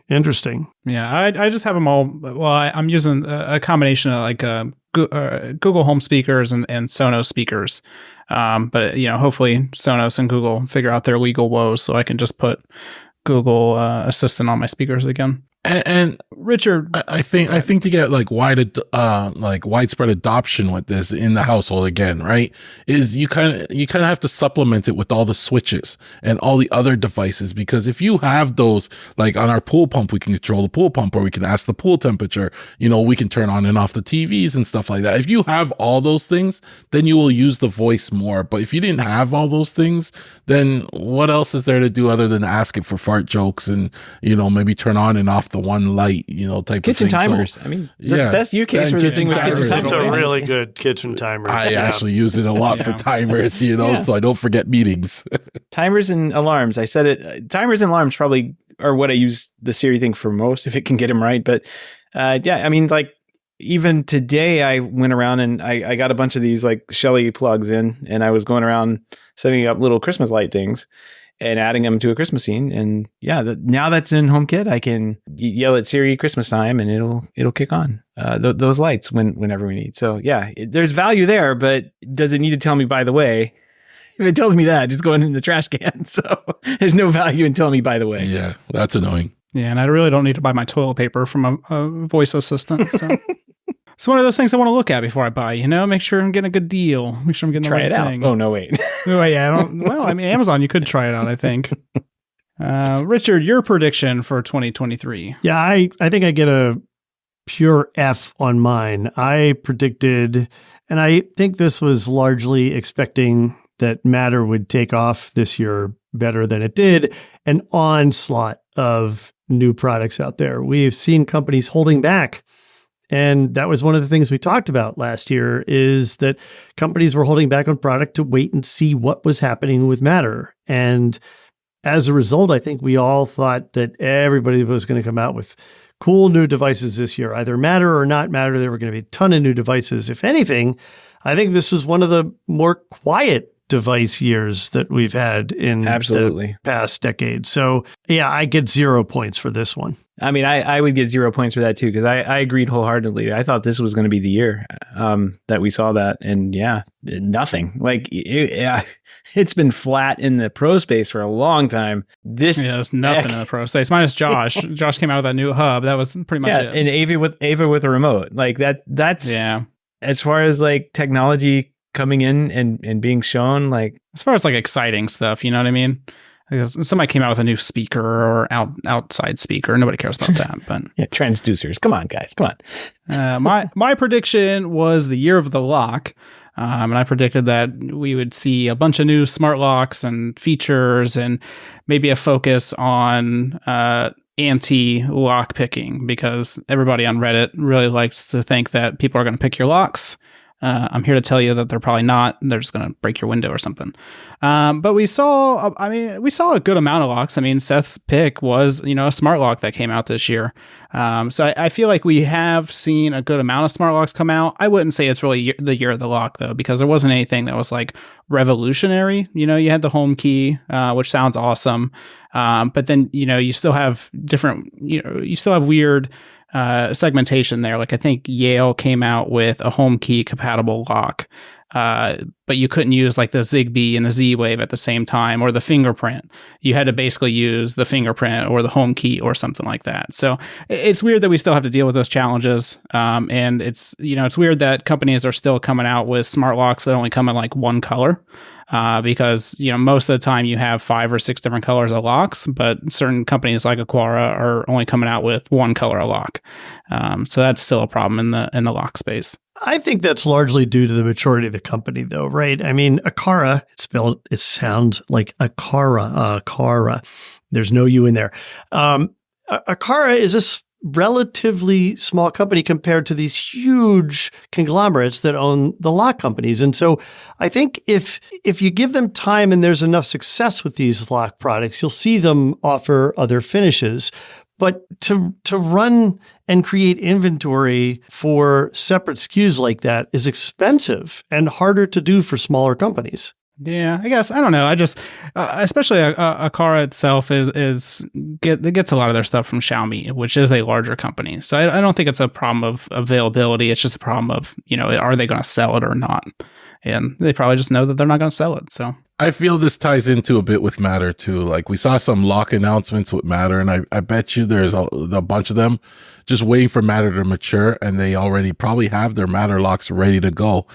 Speaker 3: Interesting.
Speaker 1: Yeah, I just have them all. Well, I'm using a combination of like Google Home speakers and Sonos speakers. But hopefully Sonos and Google figure out their legal woes so I can just put Google Assistant on my speakers again.
Speaker 4: And
Speaker 1: Richard,
Speaker 4: I think to get like widespread adoption with this in the household again, right? Is you kind of have to supplement it with all the switches and all the other devices, because if you have those, like on our pool pump, we can control the pool pump, or we can ask the pool temperature, we can turn on and off the TVs and stuff like that. If you have all those things, then you will use the voice more. But if you didn't have all those things, then what else is there to do other than ask it for fart jokes and, maybe turn on and off the one light, type
Speaker 2: kitchen
Speaker 4: of thing.
Speaker 2: timers.
Speaker 4: So,
Speaker 2: I mean, the best use case for the thing was kitchen timers.
Speaker 3: It's a really good kitchen timer.
Speaker 4: I actually use it a lot for timers, so I don't forget meetings.
Speaker 2: Timers and alarms. I said it. Timers and alarms probably are what I use the Siri thing for most, if it can get them right. But I mean, like even today, I went around and I got a bunch of these like Shelly plugs in, and I was going around setting up little Christmas light things and adding them to a Christmas scene. And now that's in HomeKit, I can yell at Siri Christmas time and it'll kick on those lights whenever we need. So there's value there, but does it need to tell me, by the way? If it tells me that, it's going in the trash can. So there's no value in telling me, by the way.
Speaker 4: Yeah, that's annoying.
Speaker 1: Yeah, and I really don't need to buy my toilet paper from a voice assistant. So it's one of those things I want to look at before I buy. Make sure I'm getting a good deal. Make sure I'm getting the right thing.
Speaker 2: Oh no, wait.
Speaker 1: Amazon, you could try it out, I think. Richard, your prediction for 2023?
Speaker 3: Yeah, I think I get a pure F on mine. I predicted, and I think this was largely expecting that Matter would take off this year better than it did, an onslaught of new products out there. We've seen companies holding back. And that was one of the things we talked about last year, is that companies were holding back on product to wait and see what was happening with Matter. And as a result, I think we all thought that everybody was going to come out with cool new devices this year, either Matter or not Matter. There were going to be a ton of new devices. If anything, I think this is one of the more quiet device years that we've had in the past decade. So I get 0 points for this one.
Speaker 2: I mean, I would get 0 points for that too, because I agreed wholeheartedly. I thought this was going to be the year that we saw that, and nothing. Like it's been flat in the pro space for a long time.
Speaker 1: There's nothing in the pro space minus Josh. Josh came out with that new hub. That was pretty much it.
Speaker 2: And Ava with a remote, like that. That's as far as like technology coming in and being shown, like
Speaker 1: as far as like exciting stuff, you know what I mean? Because somebody came out with a new speaker or outside speaker. Nobody cares about that, but
Speaker 2: transducers. Come on, guys, come on.
Speaker 1: My prediction was the year of the lock, and I predicted that we would see a bunch of new smart locks and features, and maybe a focus on anti-lock picking, because everybody on Reddit really likes to think that people are going to pick your locks. I'm here to tell you that they're probably not. They're just going to break your window or something. But we saw a good amount of locks. I mean, Seth's pick was, a smart lock that came out this year. So I feel like we have seen a good amount of smart locks come out. I wouldn't say it's really the year of the lock, though, because there wasn't anything that was like revolutionary. You had the home key, which sounds awesome. But then, you still have different, you still have weird segmentation there. Like I think Yale came out with a home key compatible lock, but you couldn't use like the Zigbee and the Z-Wave at the same time, or the fingerprint. You had to basically use the fingerprint or the home key or something like that. So it's weird that we still have to deal with those challenges. And it's weird that companies are still coming out with smart locks that only come in like one color. Because, most of the time you have 5 or 6 different colors of locks, but certain companies like Aquara are only coming out with one color of lock. So that's still a problem in the lock space.
Speaker 3: I think that's largely due to the maturity of the company, though, right? I mean, Aquara, it sounds like Aquara. There's no U in there. Aquara is a relatively small company compared to these huge conglomerates that own the lock companies. And so I think if you give them time and there's enough success with these lock products, you'll see them offer other finishes. But to run and create inventory for separate SKUs like that is expensive and harder to do for smaller companies.
Speaker 1: Yeah, I guess I don't know. I just, especially a car itself it gets a lot of their stuff from Xiaomi, which is a larger company. So I don't think it's a problem of availability. It's just a problem of, are they going to sell it or not? And they probably just know that they're not going to sell it. So
Speaker 4: I feel this ties into a bit with Matter too. Like we saw some lock announcements with Matter, and I bet you there's a bunch of them just waiting for Matter to mature, and they already probably have their Matter locks ready to go.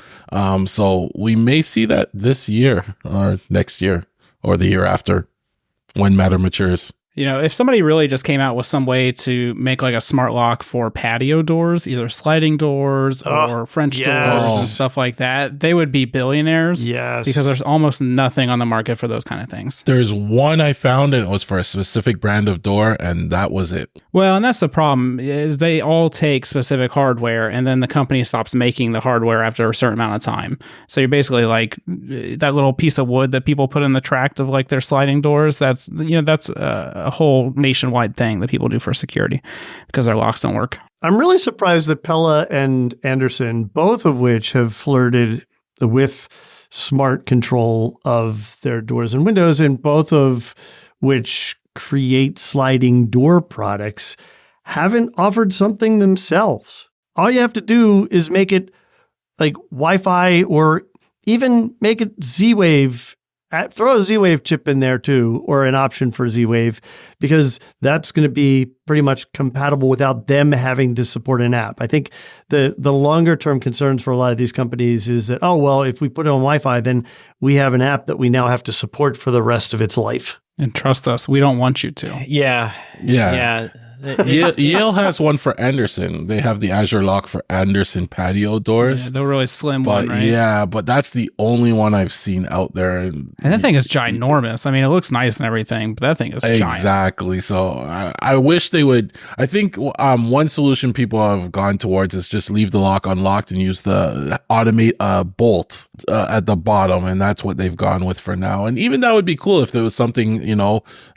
Speaker 4: So we may see that this year or next year or the year after when Matter matures.
Speaker 1: If somebody really just came out with some way to make like a smart lock for patio doors, either sliding doors or French doors and stuff like that, they would be billionaires.
Speaker 3: Yes.
Speaker 1: Because there's almost nothing on the market for those kind of things.
Speaker 4: There's one I found, and it was for a specific brand of door, and that was it.
Speaker 1: Well, and that's the problem, is they all take specific hardware, and then the company stops making the hardware after a certain amount of time. So you're basically like that little piece of wood that people put in the tract of like their sliding doors. That's a whole nationwide thing that people do for security because their locks don't work.
Speaker 3: I'm really surprised that Pella and Anderson, both of which have flirted with smart control of their doors and windows, and both of which create sliding door products, haven't offered something themselves. All you have to do is make it like Wi-Fi, or even make it Z-Wave. Throw a Z-Wave chip in there too, or an option for Z-Wave, because that's going to be pretty much compatible without them having to support an app. I think the longer term concerns for a lot of these companies is that, if we put it on Wi-Fi, then we have an app that we now have to support for the rest of its life.
Speaker 1: And trust us, we don't want you to.
Speaker 2: Yeah.
Speaker 4: Yale has one for Anderson. They have the Azure lock for Anderson patio doors.
Speaker 1: Yeah, they're really slim
Speaker 4: but
Speaker 1: one, right?
Speaker 4: Yeah, but that's the only one I've seen out there.
Speaker 1: And that thing is ginormous. I mean, it looks nice and everything, but that thing is giant.
Speaker 4: Exactly. So I wish they would. I think one solution people have gone towards is just leave the lock unlocked and use the automate bolt at the bottom, and that's what they've gone with for now. And even that would be cool if there was something,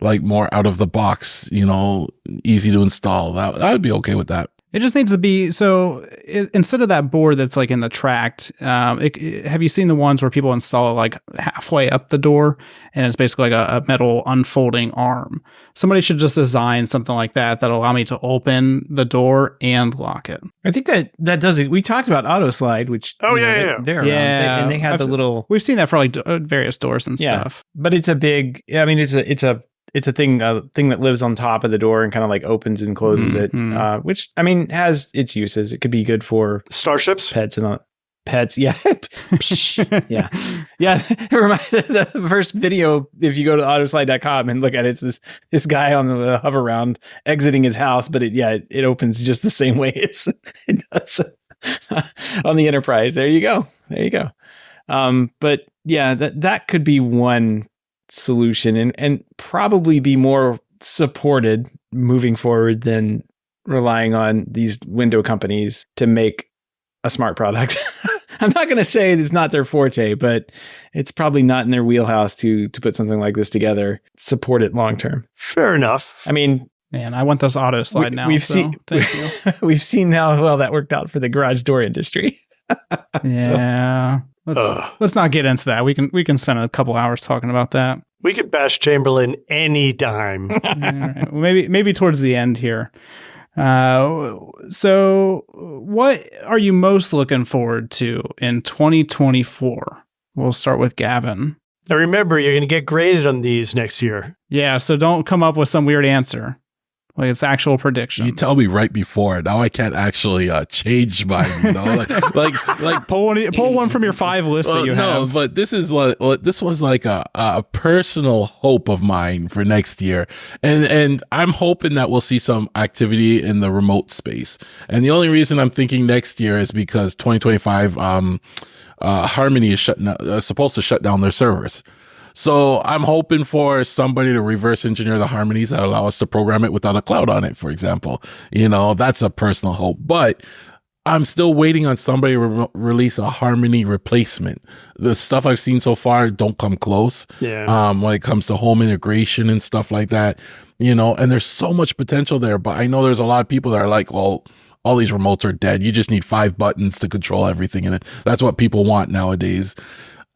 Speaker 4: like more out of the box, easy to install. I would be okay with that.
Speaker 1: It just needs to be, instead of that board that's like in the tract, have you seen the ones where people install it like halfway up the door and it's basically like a metal unfolding arm? Somebody should just design something like that'll allow me to open the door and lock it.
Speaker 2: I think that does it. We talked about auto slide, which they're around. And they have the little.
Speaker 1: We've seen that for like various doors and stuff.
Speaker 2: But it's a big. I mean, it's a thing that lives on top of the door and kind of like opens and closes it, which I mean has its uses. It could be good for
Speaker 3: starships,
Speaker 2: pets, and pets. Yeah, yeah. The first video, if you go to autoslide.com and look at it, it's this guy on the hover round exiting his house, but it opens just the same way it does on the Enterprise. There you go. But yeah, that could be one solution and probably be more supported moving forward than relying on these window companies to make a smart product. I'm not going to say it's not their forte, but it's probably not in their wheelhouse to put something like this together, support it long term.
Speaker 3: Fair enough.
Speaker 2: I mean,
Speaker 1: man, I want this auto slide now.
Speaker 2: Thank you. We've seen how well that worked out for the garage door industry.
Speaker 1: Yeah. Let's not get into that. We can spend a couple hours talking about that.
Speaker 3: We could bash Chamberlain anytime.
Speaker 1: All right. Well, maybe towards the end here. So what are you most looking forward to in 2024? We'll start with Gavin.
Speaker 3: Now remember, you're going to get graded on these next year.
Speaker 1: Yeah, so don't come up with some weird answer. Like it's actual predictions.
Speaker 4: You tell me right before. Now I can't actually change mine. Like
Speaker 1: pull one from your 5 list that you have.
Speaker 4: No, but this was like a personal hope of mine for next year, and I'm hoping that we'll see some activity in the remote space. And the only reason I'm thinking next year is because 2025 Harmony is supposed to shut down their servers. So I'm hoping for somebody to reverse engineer the harmonies that allow us to program it without a cloud on it, for example. That's a personal hope. But I'm still waiting on somebody to release a Harmony replacement. The stuff I've seen so far don't come close.
Speaker 3: Yeah.
Speaker 4: When it comes to home integration and stuff like that, and there's so much potential there. But I know there's a lot of people that are like, well, all these remotes are dead. You just need 5 buttons to control everything. And that's what people want nowadays.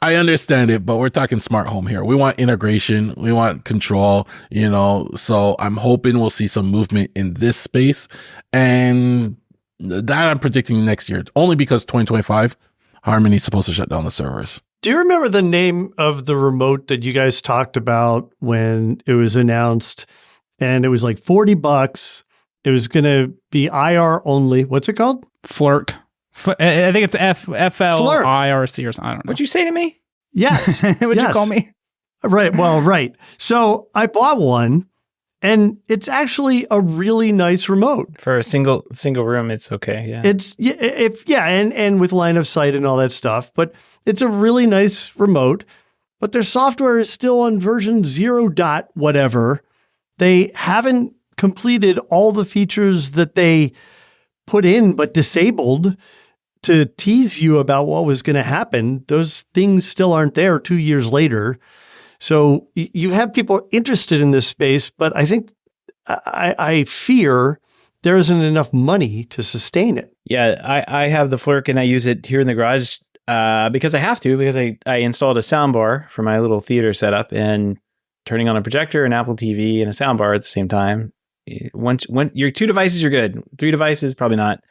Speaker 4: I understand it, but we're talking smart home here. We want integration. We want control, so I'm hoping we'll see some movement in this space. And that I'm predicting next year, only because 2025, Harmony's supposed to shut down the servers.
Speaker 3: Do you remember the name of the remote that you guys talked about when it was announced? And it was like $40. It was going to be IR only. What's it called?
Speaker 1: Flirk. I think it's FLIRC or something. I don't know.
Speaker 2: What'd you say to me?
Speaker 3: Yes.
Speaker 1: What'd you call me?
Speaker 3: Right. Well, right. So I bought one. And it's actually a really nice remote.
Speaker 2: For a single room, it's okay. Yeah.
Speaker 3: And with line of sight and all that stuff. But it's a really nice remote. But their software is still on version 0. Whatever. They haven't completed all the features that they put in but disabled to tease you about what was going to happen. Those things still aren't there 2 years later. So you have people interested in this space, but I think I fear there isn't enough money to sustain it.
Speaker 2: Yeah, I have the Flirk and I use it here in the garage because I have to, because I installed a soundbar for my little theater setup, and turning on a projector, an Apple TV, and a soundbar at the same time. Once your 2 devices, you're good. 3 devices, probably not.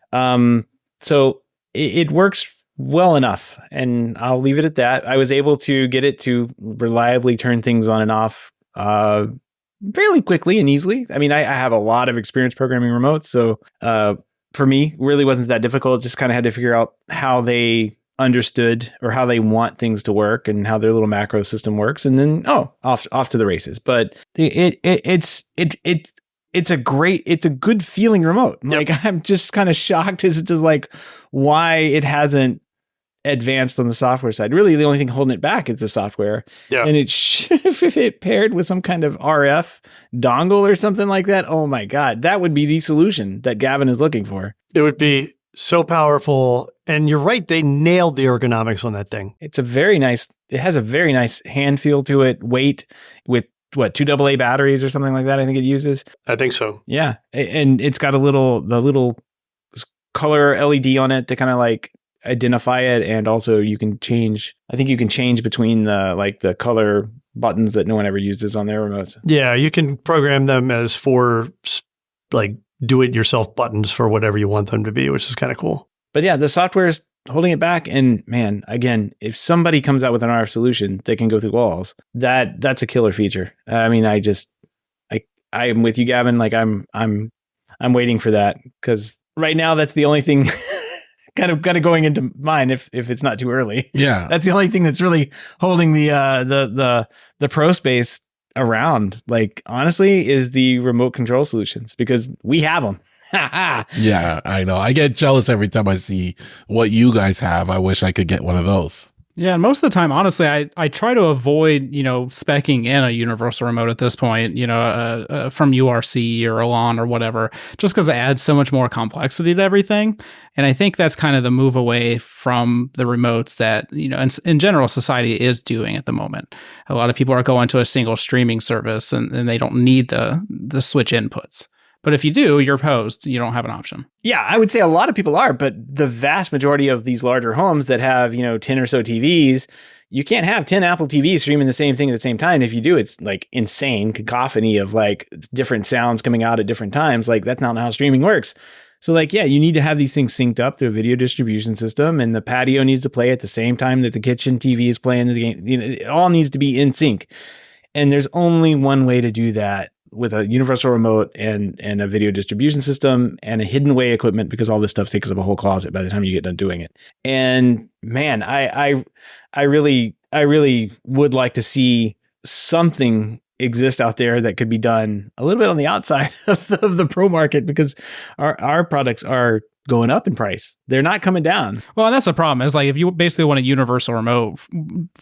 Speaker 2: So it works well enough, and I'll leave it at that. I was able to get it to reliably turn things on and off fairly quickly and easily. I mean, I have a lot of experience programming remotes, so for me, really wasn't that difficult. Just kind of had to figure out how they understood or how they want things to work and how their little macro system works, and then off to the races. But it's a good feeling remote.
Speaker 3: Yep.
Speaker 2: Like, I'm just kind of shocked as to like why it hasn't advanced on the software side. Really, the only thing holding it back is the software. Yeah. And if it paired with some kind of RF dongle or something like that, oh my God, that would be the solution that Gavin is looking for.
Speaker 3: It would be so powerful. And you're right, they nailed the ergonomics on that thing.
Speaker 2: It has a very nice hand feel to it, weight with 2 AA batteries or something like that. I think it uses.
Speaker 3: I think so.
Speaker 2: Yeah. And it's got the little color LED on it to kind of like identify it. And also you can change between the color buttons that no one ever uses on their remotes.
Speaker 3: Yeah. You can program them as 4 like do-it-yourself buttons for whatever you want them to be, which is kind of cool.
Speaker 2: But yeah, the software is holding it back. And man, again, if somebody comes out with an RF solution that can go through walls, that's a killer feature. I mean, I'm with you, Gavin. Like I'm waiting for that, because right now that's the only thing kind of going into mine. If it's not too early,
Speaker 4: yeah, that's
Speaker 2: the only thing that's really holding the pro space around. Like, honestly, is the remote control solutions, because we have them.
Speaker 4: Yeah, I know. I get jealous every time I see what you guys have. I wish I could get one of those.
Speaker 1: Yeah, and most of the time, honestly, I try to avoid, speccing in a universal remote at this point, from URC or Elan or whatever, just because it adds so much more complexity to everything. And I think that's kind of the move away from the remotes that, in general, society is doing at the moment. A lot of people are going to a single streaming service, and they don't need the switch inputs. But if you do, you're posed. You don't have an option.
Speaker 2: Yeah, I would say a lot of people are, but the vast majority of these larger homes that have, 10 or so TVs, you can't have 10 Apple TVs streaming the same thing at the same time. If you do, it's like insane cacophony of like different sounds coming out at different times. Like, that's not how streaming works. So like, yeah, you need to have these things synced up through a video distribution system, and the patio needs to play at the same time that the kitchen TV is playing the game. It all needs to be in sync. And there's only one way to do that, with a universal remote and a video distribution system and a hidden away equipment, because all this stuff takes up a whole closet by the time you get done doing it. And man, I really would like to see something exist out there that could be done a little bit on the outside of the pro market, because our products are going up in price. They're not coming down.
Speaker 1: Well, and that's the problem, is like, if you basically want a universal remote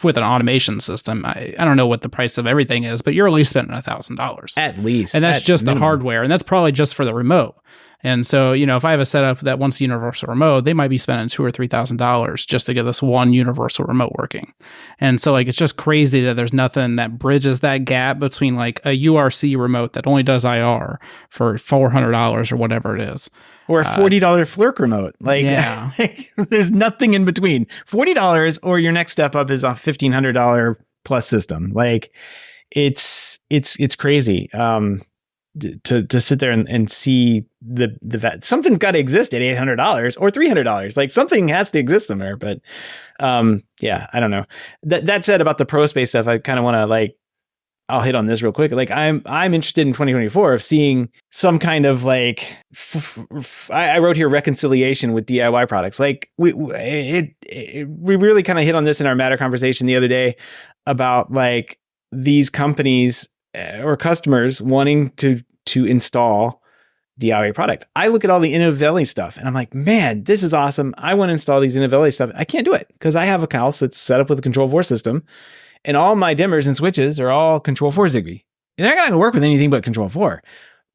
Speaker 1: with an automation system, I don't know what the price of everything is, but you're at least spending $1,000
Speaker 2: at least,
Speaker 1: and that's just
Speaker 2: minimum.
Speaker 1: The hardware, and that's probably just for the remote. And so, if I have a setup that wants a universal remote, they might be spending $2,000 or $3,000 just to get this one universal remote working. And so it's just crazy that there's nothing that bridges that gap between like a URC remote that only does IR for $400 or whatever it is.
Speaker 2: Or a $40 Flirk remote.
Speaker 1: Yeah.
Speaker 2: There's nothing in between. $40 or your next step up is a $1,500 plus system. It's crazy. To sit there and see the something's got to exist at $800 or $300. Something has to exist somewhere. But yeah, I don't know. That said, about the pro space stuff, I kind of want to I'll hit on this real quick. I'm interested in 2024 of seeing some kind of I wrote here reconciliation with DIY products. We really kind of hit on this in our Matter conversation the other day about these companies or customers wanting to install DIY product. I look at all the Innovelli stuff and I'm like, man, this is awesome. I want to install these Innovelli stuff. I can't do it because I have a house that's set up with a Control4 system. And all my dimmers and switches are all Control4 Zigbee. And they're not going to work with anything but Control4.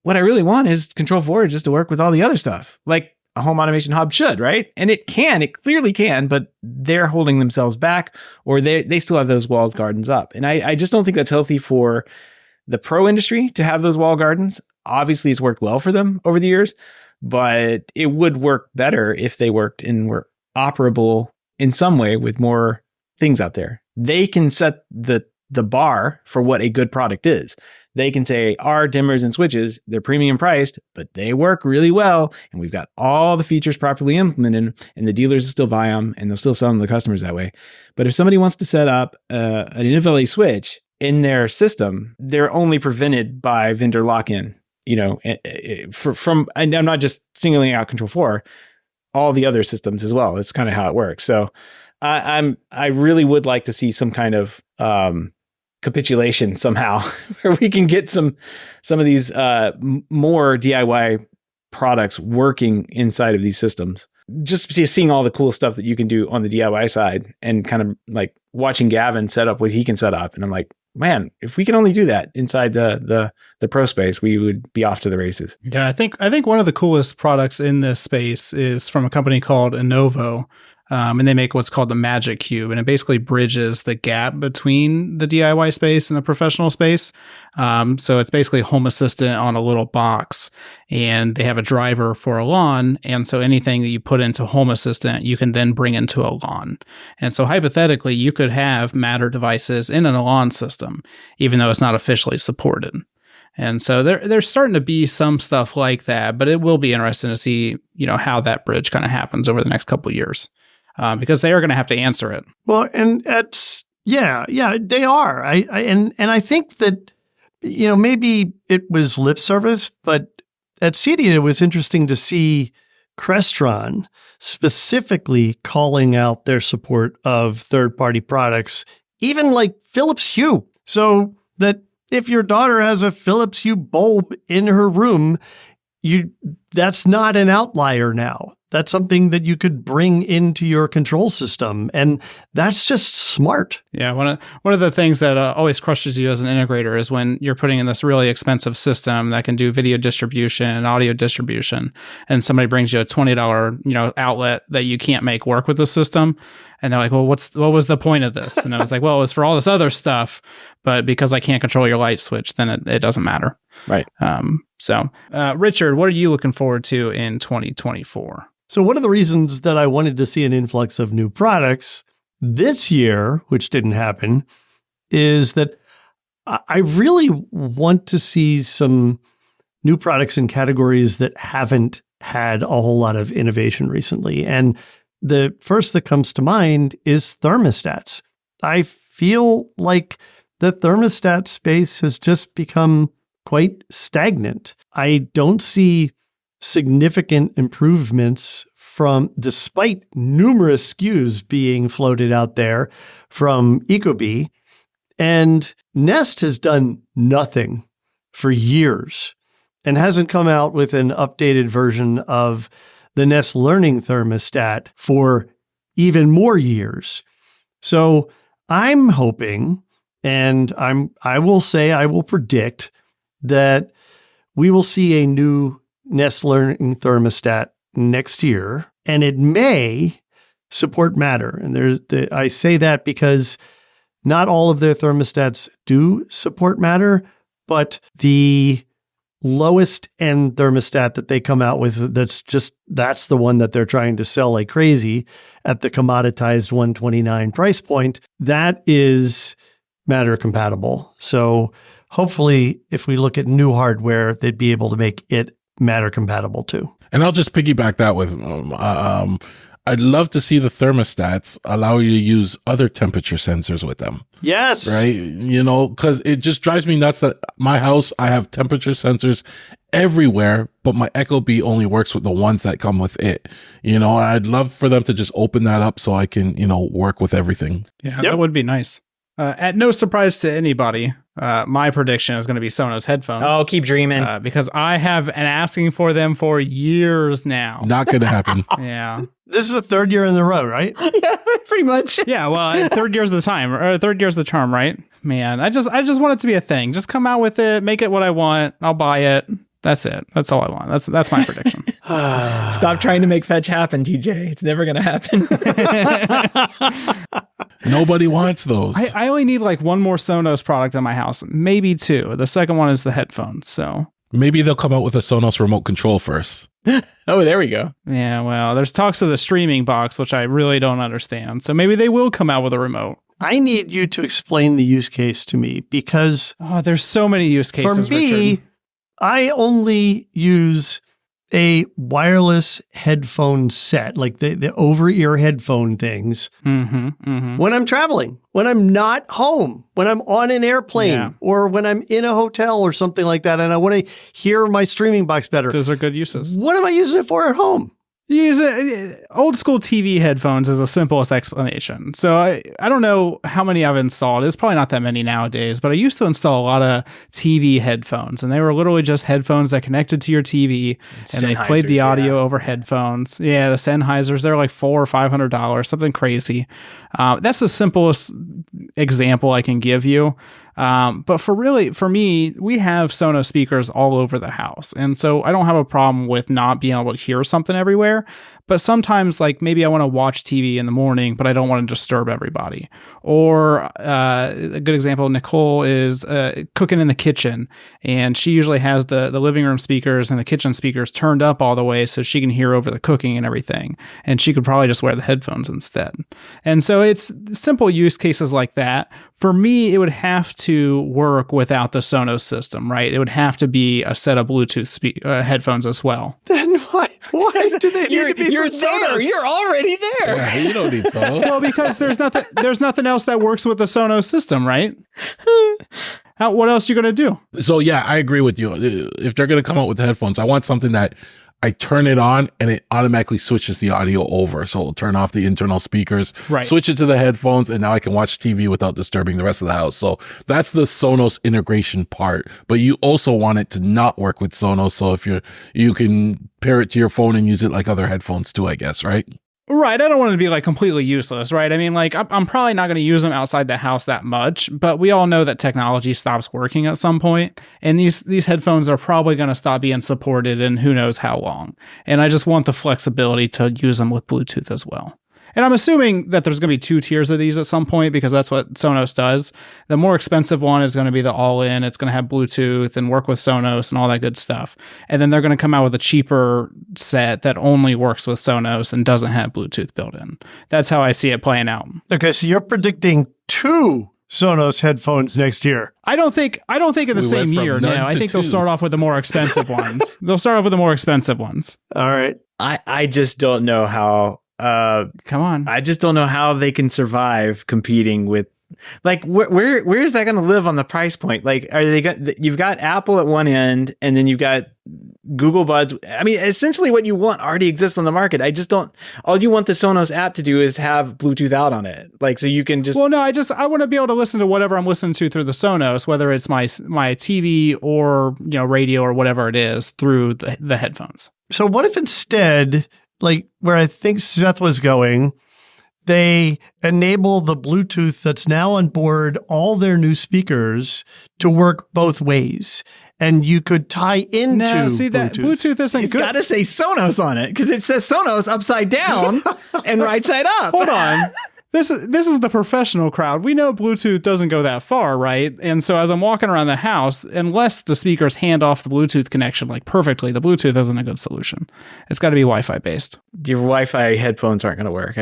Speaker 2: What I really want is Control4 just to work with all the other stuff, like a home automation hub should, right? And it clearly can, but they're holding themselves back, or they still have those walled gardens up. And I just don't think that's healthy for the pro industry to have those walled gardens. Obviously, it's worked well for them over the years, but it would work better if they worked and were operable in some way with more things out there. They can set the bar for what a good product is. They can say our dimmers and switches, they're premium priced, but they work really well. And we've got all the features properly implemented, and the dealers will still buy them and they'll still sell them to the customers that way. But if somebody wants to set up an Innovelli switch in their system, they're only prevented by vendor lock-in, and I'm not just singling out Control4, all the other systems as well. It's kind of how it works. So I really would like to see some kind of capitulation somehow where we can get some of these more DIY products working inside of these systems. Just seeing all the cool stuff that you can do on the DIY side and kind of watching Gavin set up what he can set up. And I'm like, man, if we can only do that inside the pro space, we would be off to the races.
Speaker 1: Yeah, I think one of the coolest products in this space is from a company called Innovo. And they make what's called the Magic Cube, and it basically bridges the gap between the DIY space and the professional space. So it's basically Home Assistant on a little box, and they have a driver for a lawn. And so anything that you put into Home Assistant, you can then bring into a lawn. And so hypothetically, you could have Matter devices in an lawn system, even though it's not officially supported. And so there's starting to be some stuff like that, but it will be interesting to see, how that bridge kind of happens over the next couple of years. Because they are going to have to answer it.
Speaker 3: Well, and it's they are. I think that maybe it was lip service, but at CEDIA it was interesting to see Crestron specifically calling out their support of third-party products, even like Philips Hue, so that if your daughter has a Philips Hue bulb in her room, that's not an outlier now. That's something that you could bring into your control system, and that's just smart.
Speaker 1: Yeah, one of the things that always crushes you as an integrator is when you're putting in this really expensive system that can do video distribution, audio distribution, and somebody brings you a $20 outlet that you can't make work with the system, and they're like, "Well, what was the point of this?" And I was like, "Well, it was for all this other stuff, but because I can't control your light switch, then it doesn't matter."
Speaker 2: Right.
Speaker 1: So, Richard, what are you looking forward to in 2024?
Speaker 3: So one of the reasons that I wanted to see an influx of new products this year, which didn't happen, is that I really want to see some new products in categories that haven't had a whole lot of innovation recently. And the first that comes to mind is thermostats. I feel like the thermostat space has just become quite stagnant. I don't see significant improvements despite numerous SKUs being floated out there from Ecobee. And Nest has done nothing for years and hasn't come out with an updated version of the Nest Learning thermostat for even more years. So I'm hoping, and I will predict that we will see a new Nest Learning thermostat next year, and it may support Matter. And I say that because not all of their thermostats do support Matter, but the lowest end thermostat that they come out with, that's the one that they're trying to sell like crazy at the commoditized $129 price point. That is Matter compatible. So hopefully if we look at new hardware, they'd be able to make it Matter compatible too.
Speaker 4: And I'll just piggyback that with, I'd love to see the thermostats allow you to use other temperature sensors with them.
Speaker 3: Yes.
Speaker 4: Right. You know, because it just drives me nuts that my house, I have temperature sensors everywhere, but my Ecobee only works with the ones that come with it. You know, I'd love for them to just open that up so I can, work with everything.
Speaker 1: Yeah, that would be nice. At no surprise to anybody, my prediction is going to be Sonos headphones.
Speaker 2: Oh, keep dreaming.
Speaker 1: Because I have been asking for them for years now.
Speaker 4: Not going to happen.
Speaker 1: Yeah.
Speaker 3: This is the third year in a row, right?
Speaker 2: Yeah, pretty much.
Speaker 1: Yeah, well, third year's the time, or third year's the charm, right? Man, I just want it to be a thing. Just come out with it, make it what I want. I'll buy it. That's it. That's all I want. That's my prediction.
Speaker 2: Stop trying to make fetch happen, TJ. It's never going to happen.
Speaker 4: Nobody wants those.
Speaker 1: I only need like one more Sonos product in my house, maybe two. The second one is the headphones. So
Speaker 4: maybe they'll come out with a Sonos remote control first.
Speaker 2: Oh, there we go.
Speaker 1: Yeah, well, there's talks of the streaming box, which I really don't understand. So maybe they will come out with a remote.
Speaker 3: I need you to explain the use case to me because
Speaker 1: there's so many use cases.
Speaker 3: For me,
Speaker 1: Richard.
Speaker 3: I only use a wireless headphone set, like the over-ear headphone things, when I'm traveling, when I'm not home, when I'm on an airplane, or when I'm in a hotel or something like that, and I want to hear my streaming box better.
Speaker 1: Those are good uses.
Speaker 3: What am I using it for at home?
Speaker 1: You use old school TV headphones is the simplest explanation. So I don't know how many I've installed. It's probably not that many nowadays, but I used to install a lot of TV headphones, and they were literally just headphones that connected to your TV, and they played the audio over headphones. Yeah, the Sennheisers, they're like $400 or $500, something crazy. That's the simplest example I can give you. But for me, we have Sonos speakers all over the house. And so I don't have a problem with not being able to hear something everywhere. But sometimes, like, maybe I want to watch TV in the morning, but I don't want to disturb everybody. Or a good example, Nicole is cooking in the kitchen, and she usually has the living room speakers and the kitchen speakers turned up all the way so she can hear over the cooking and everything. And she could probably just wear the headphones instead. And so it's simple use cases like that. For me, it would have to work without the Sonos system, right? It would have to be a set of Bluetooth headphones as well.
Speaker 3: Then why do they need to be
Speaker 2: You're
Speaker 3: from
Speaker 2: there.
Speaker 3: Sonos?
Speaker 2: You're already there.
Speaker 4: Yeah, you don't need Sonos.
Speaker 1: Well, because there's nothing else that works with the Sonos system, right? What else are you going to do?
Speaker 4: So yeah, I agree with you. If they're going to come out with the headphones, I want something that I turn it on and it automatically switches the audio over. So it'll turn off the internal speakers, switch it to the headphones, and now I can watch TV without disturbing the rest of the house. So that's the Sonos integration part. But you also want it to not work with Sonos. So if you can pair it to your phone and use it like other headphones too, I guess, right?
Speaker 1: Right. I don't want it to be like completely useless, right? I mean, like I'm probably not going to use them outside the house that much, but we all know that technology stops working at some point, and these headphones are probably going to stop being supported in who knows how long. And I just want the flexibility to use them with Bluetooth as well. And I'm assuming that there's going to be 2 tiers of these at some point because that's what Sonos does. The more expensive one is going to be the all-in. It's going to have Bluetooth and work with Sonos and all that good stuff. And then they're going to come out with a cheaper set that only works with Sonos and doesn't have Bluetooth built in. That's how I see it playing out.
Speaker 3: Okay, so you're predicting 2 Sonos headphones next year.
Speaker 1: I don't think in the same year. No, I think they'll start off with the more expensive ones. They'll start off with the more expensive ones.
Speaker 3: All right.
Speaker 2: I just don't know how.
Speaker 1: Come on.
Speaker 2: I just don't know how they can survive competing with, like, where is that going to live on the price point? Like, you've got Apple at one end, and then you've got Google Buds. I mean, essentially what you want already exists on the market. All you want the Sonos app to do is have Bluetooth out on it. Like, so you can just.
Speaker 1: Well, no, I want to be able to listen to whatever I'm listening to through the Sonos, whether it's my TV or, radio or whatever it is through the headphones.
Speaker 3: So what if instead, like where I think Seth was going, they enable the Bluetooth that's now on board all their new speakers to work both ways. and you could tie into
Speaker 1: No, see that Bluetooth isn't
Speaker 2: It's
Speaker 1: good.
Speaker 2: got to say Sonos on it because it says Sonos upside down and right side up.
Speaker 1: Hold on. This is the professional crowd. We know Bluetooth doesn't go that far, right? And so as I'm walking around the house, unless the speakers hand off the Bluetooth connection like perfectly, the Bluetooth isn't a good solution. It's got to be Wi-Fi based.
Speaker 2: Your Wi-Fi headphones aren't going to work.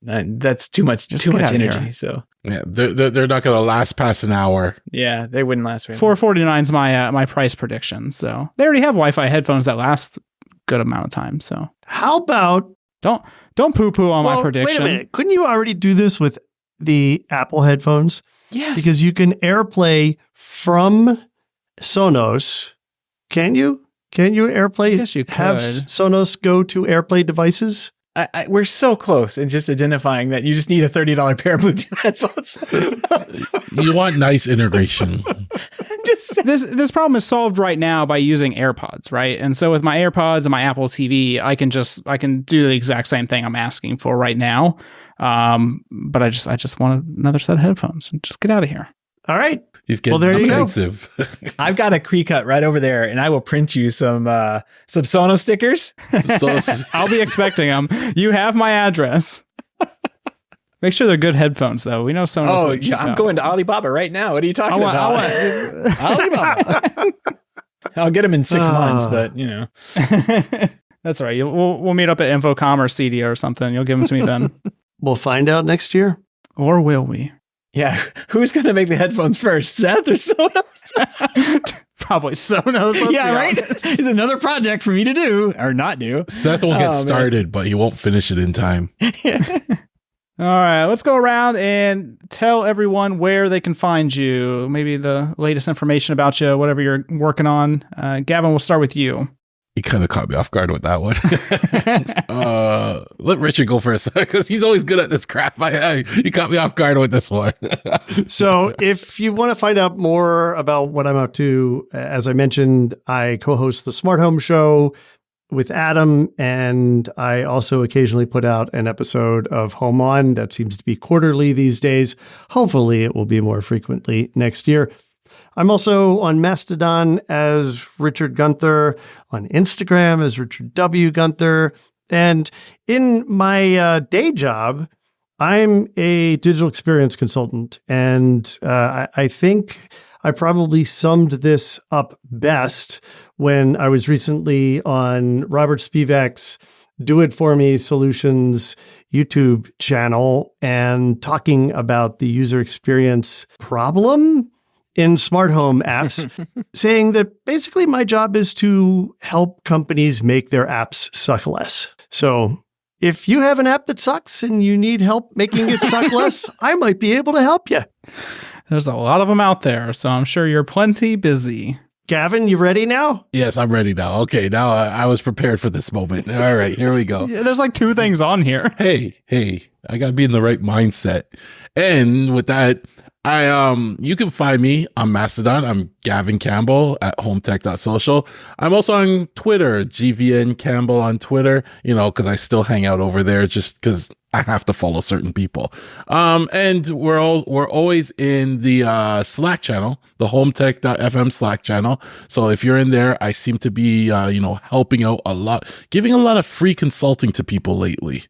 Speaker 2: That's too much energy.
Speaker 1: Here.
Speaker 2: So
Speaker 4: Yeah, they're not going to last past an hour.
Speaker 2: yeah, they wouldn't last very long.
Speaker 1: $449 is my price prediction. So they already have Wi-Fi headphones that last a good amount of time. So
Speaker 3: How about
Speaker 1: don't poo-poo on my prediction.
Speaker 3: Wait a minute. Couldn't you already do this with the Apple headphones?
Speaker 2: Yes.
Speaker 3: Because you can AirPlay from Sonos. Can you? Can you AirPlay?
Speaker 1: Yes, you
Speaker 3: have
Speaker 1: could.
Speaker 3: Sonos go to AirPlay devices?
Speaker 2: we're so close in just identifying that you just need a $30 pair of Bluetooth headphones.
Speaker 4: You want nice integration.
Speaker 1: This problem is solved right now by using AirPods, right? And so with my AirPods and my Apple TV, I can do the exact same thing I'm asking for right now. But I just want another set of headphones and just get out of here.
Speaker 3: All right.
Speaker 4: He's getting
Speaker 3: there you go.
Speaker 4: offensive.
Speaker 2: I've got a Cricut right over there, and I will print you some Sonos stickers.
Speaker 1: I'll be expecting them. You have my address. Make sure they're good headphones, though. We know Sonos.
Speaker 2: Oh, yeah, I'm going to Alibaba right now. What are you talking about? Alibaba. I'll get them in 6 months, but you know.
Speaker 1: That's all right. We'll meet up at InfoComm or CEDIA or something. You'll give them to me then.
Speaker 3: We'll find out next year.
Speaker 1: Or will we?
Speaker 2: Yeah, who's going to make the headphones first, Seth or Sonos?
Speaker 1: Probably Sonos. Let's
Speaker 2: Yeah,
Speaker 1: be
Speaker 2: right?
Speaker 1: honest.
Speaker 2: It's another project for me to do, or not do.
Speaker 4: Seth will get started, but he won't finish it in time.
Speaker 1: All right, let's go around and tell everyone where they can find you. Maybe the latest information about you, whatever you're working on. Gavin, we'll start with you.
Speaker 4: You kind of caught me off guard with that one. Let Richard go first because he's always good at this crap. You caught me off guard with this one.
Speaker 3: So if you want to find out more about what I'm up to, as I mentioned, I co-host the Smart Home Show with Adam, and I also occasionally put out an episode of Home On that seems to be quarterly these days. Hopefully it will be more frequently next year. I'm also on Mastodon as Richard Gunther, on Instagram as Richard W. Gunther, and in my day job, I'm a digital experience consultant, and I think I probably summed this up best when I was recently on Robert Spivak's Do It For Me Solutions YouTube channel and talking about the user experience problem in smart home apps, saying that basically my job is to help companies make their apps suck less. So if you have an app that sucks and you need help making it suck less, I might be able to help you.
Speaker 1: There's a lot of them out there, so I'm sure you're plenty busy.
Speaker 3: Gavin, you ready now?
Speaker 4: Yes, I'm ready now. Okay, now I was prepared for this moment. All right, here we go.
Speaker 1: Yeah, there's like 2 things on here.
Speaker 4: Hey, I got to be in the right mindset. And with that, you can find me on Mastodon. I'm Gavin Campbell at HomeTech.social. I'm also on Twitter, GVN Campbell on Twitter, because I still hang out over there just because I have to follow certain people. And we're always in the Slack channel, the HomeTech.fm Slack channel. So if you're in there, I seem to be, helping out a lot, giving a lot of free consulting to people lately.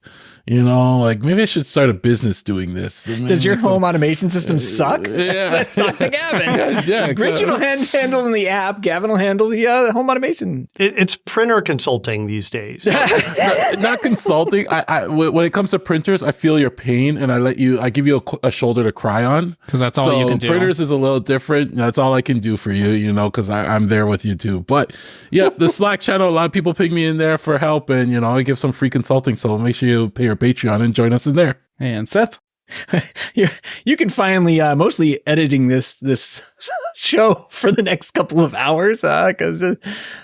Speaker 4: Like maybe I should start a business doing this.
Speaker 2: Does your home automation system suck?
Speaker 4: Yeah.
Speaker 2: Let's talk to Gavin.
Speaker 4: Yeah.
Speaker 2: Richard will handle the app. Gavin will handle the home automation.
Speaker 3: It's printer consulting these days.
Speaker 4: Not consulting. When it comes to printers, I feel your pain and I give you a shoulder to cry on.
Speaker 1: Because that's all you can do.
Speaker 4: Printers is a little different. That's all I can do for you, because I'm there with you too. But yeah, the Slack channel, a lot of people ping me in there for help and, I give some free consulting. So make sure you pay your Patreon and join us in there.
Speaker 1: And Seth?
Speaker 2: You can finally mostly editing this show for the next couple of hours because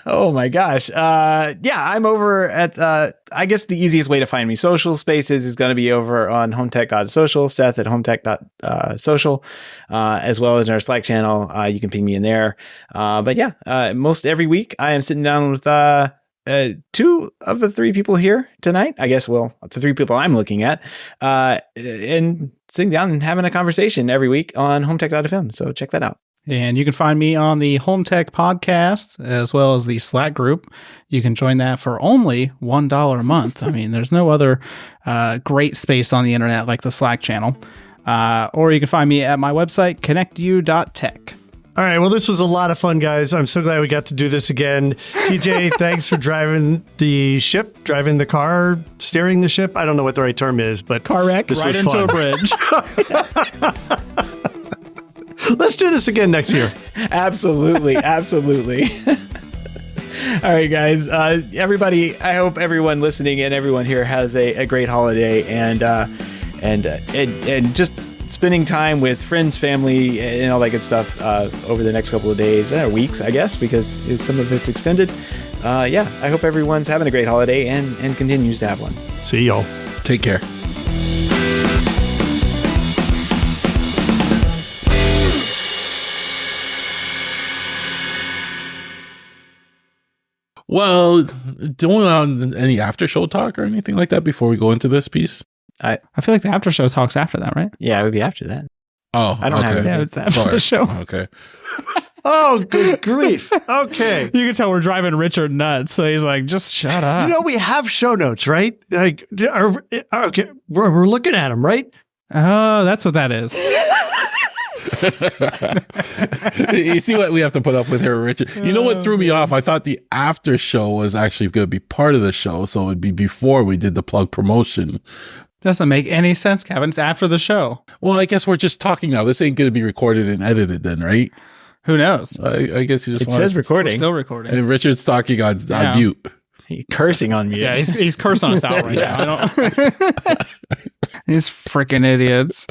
Speaker 2: oh my gosh, I'm over at I guess the easiest way to find me social spaces is going to be over on HomeTech.social, Seth at HomeTech.social, as well as our Slack channel. You can ping me in there, but most every week I am sitting down with 2 of the 3 people here tonight, I guess, the 3 people I'm looking at, and sitting down and having a conversation every week on HomeTech.fm. So check that out.
Speaker 1: And you can find me on the Home Tech podcast as well as the Slack group. You can join that for only $1 a month. I mean, there's no other great space on the internet like the Slack channel. Or you can find me at my website, connectu.tech.
Speaker 3: All right. Well, this was a lot of fun, guys. I'm so glad we got to do this again. TJ, thanks for driving the ship, driving the car, steering the ship. I don't know what the right term is, but
Speaker 2: Car wreck.
Speaker 3: this
Speaker 1: Right
Speaker 3: was
Speaker 1: into
Speaker 3: fun.
Speaker 1: a bridge.
Speaker 3: Let's do this again next year.
Speaker 2: Absolutely. Absolutely. All right, guys. Everybody, I hope everyone listening and everyone here has a great holiday and just spending time with friends, family, and all that good stuff over the next couple of days, weeks, I guess, because some of it's extended. I hope everyone's having a great holiday and continues to have one.
Speaker 3: See y'all.
Speaker 4: Take care. Well, do we want any after show talk or anything like that before we go into this piece?
Speaker 1: I feel like the after show talks after that, right?
Speaker 2: Yeah, it would be after that.
Speaker 4: Oh,
Speaker 2: I don't have
Speaker 4: okay.
Speaker 2: it.
Speaker 1: Yeah, it's after
Speaker 4: Sorry.
Speaker 1: the show.
Speaker 4: Okay.
Speaker 3: Oh, good grief. Okay.
Speaker 1: You can tell we're driving Richard nuts, so he's like, just shut up.
Speaker 3: You know, we have show notes, right? Like, okay, we're looking at them, right?
Speaker 1: Oh, that's what that is.
Speaker 4: You see what we have to put up with here, Richard? You know what threw me off? I thought the after show was actually going to be part of the show, so it'd be before we did the plug promotion.
Speaker 1: Doesn't make any sense, Kevin. It's after the show.
Speaker 4: Well, I guess we're just talking now. This ain't going to be recorded and edited then, right?
Speaker 1: Who knows?
Speaker 4: I guess you just
Speaker 2: It
Speaker 4: want
Speaker 2: says
Speaker 1: We're
Speaker 2: recording.
Speaker 1: still recording.
Speaker 4: And Richard's talking on
Speaker 1: Yeah.
Speaker 4: mute.
Speaker 2: He's cursing on me.
Speaker 1: Yeah, he's cursing us out right now. I don't. These freaking idiots.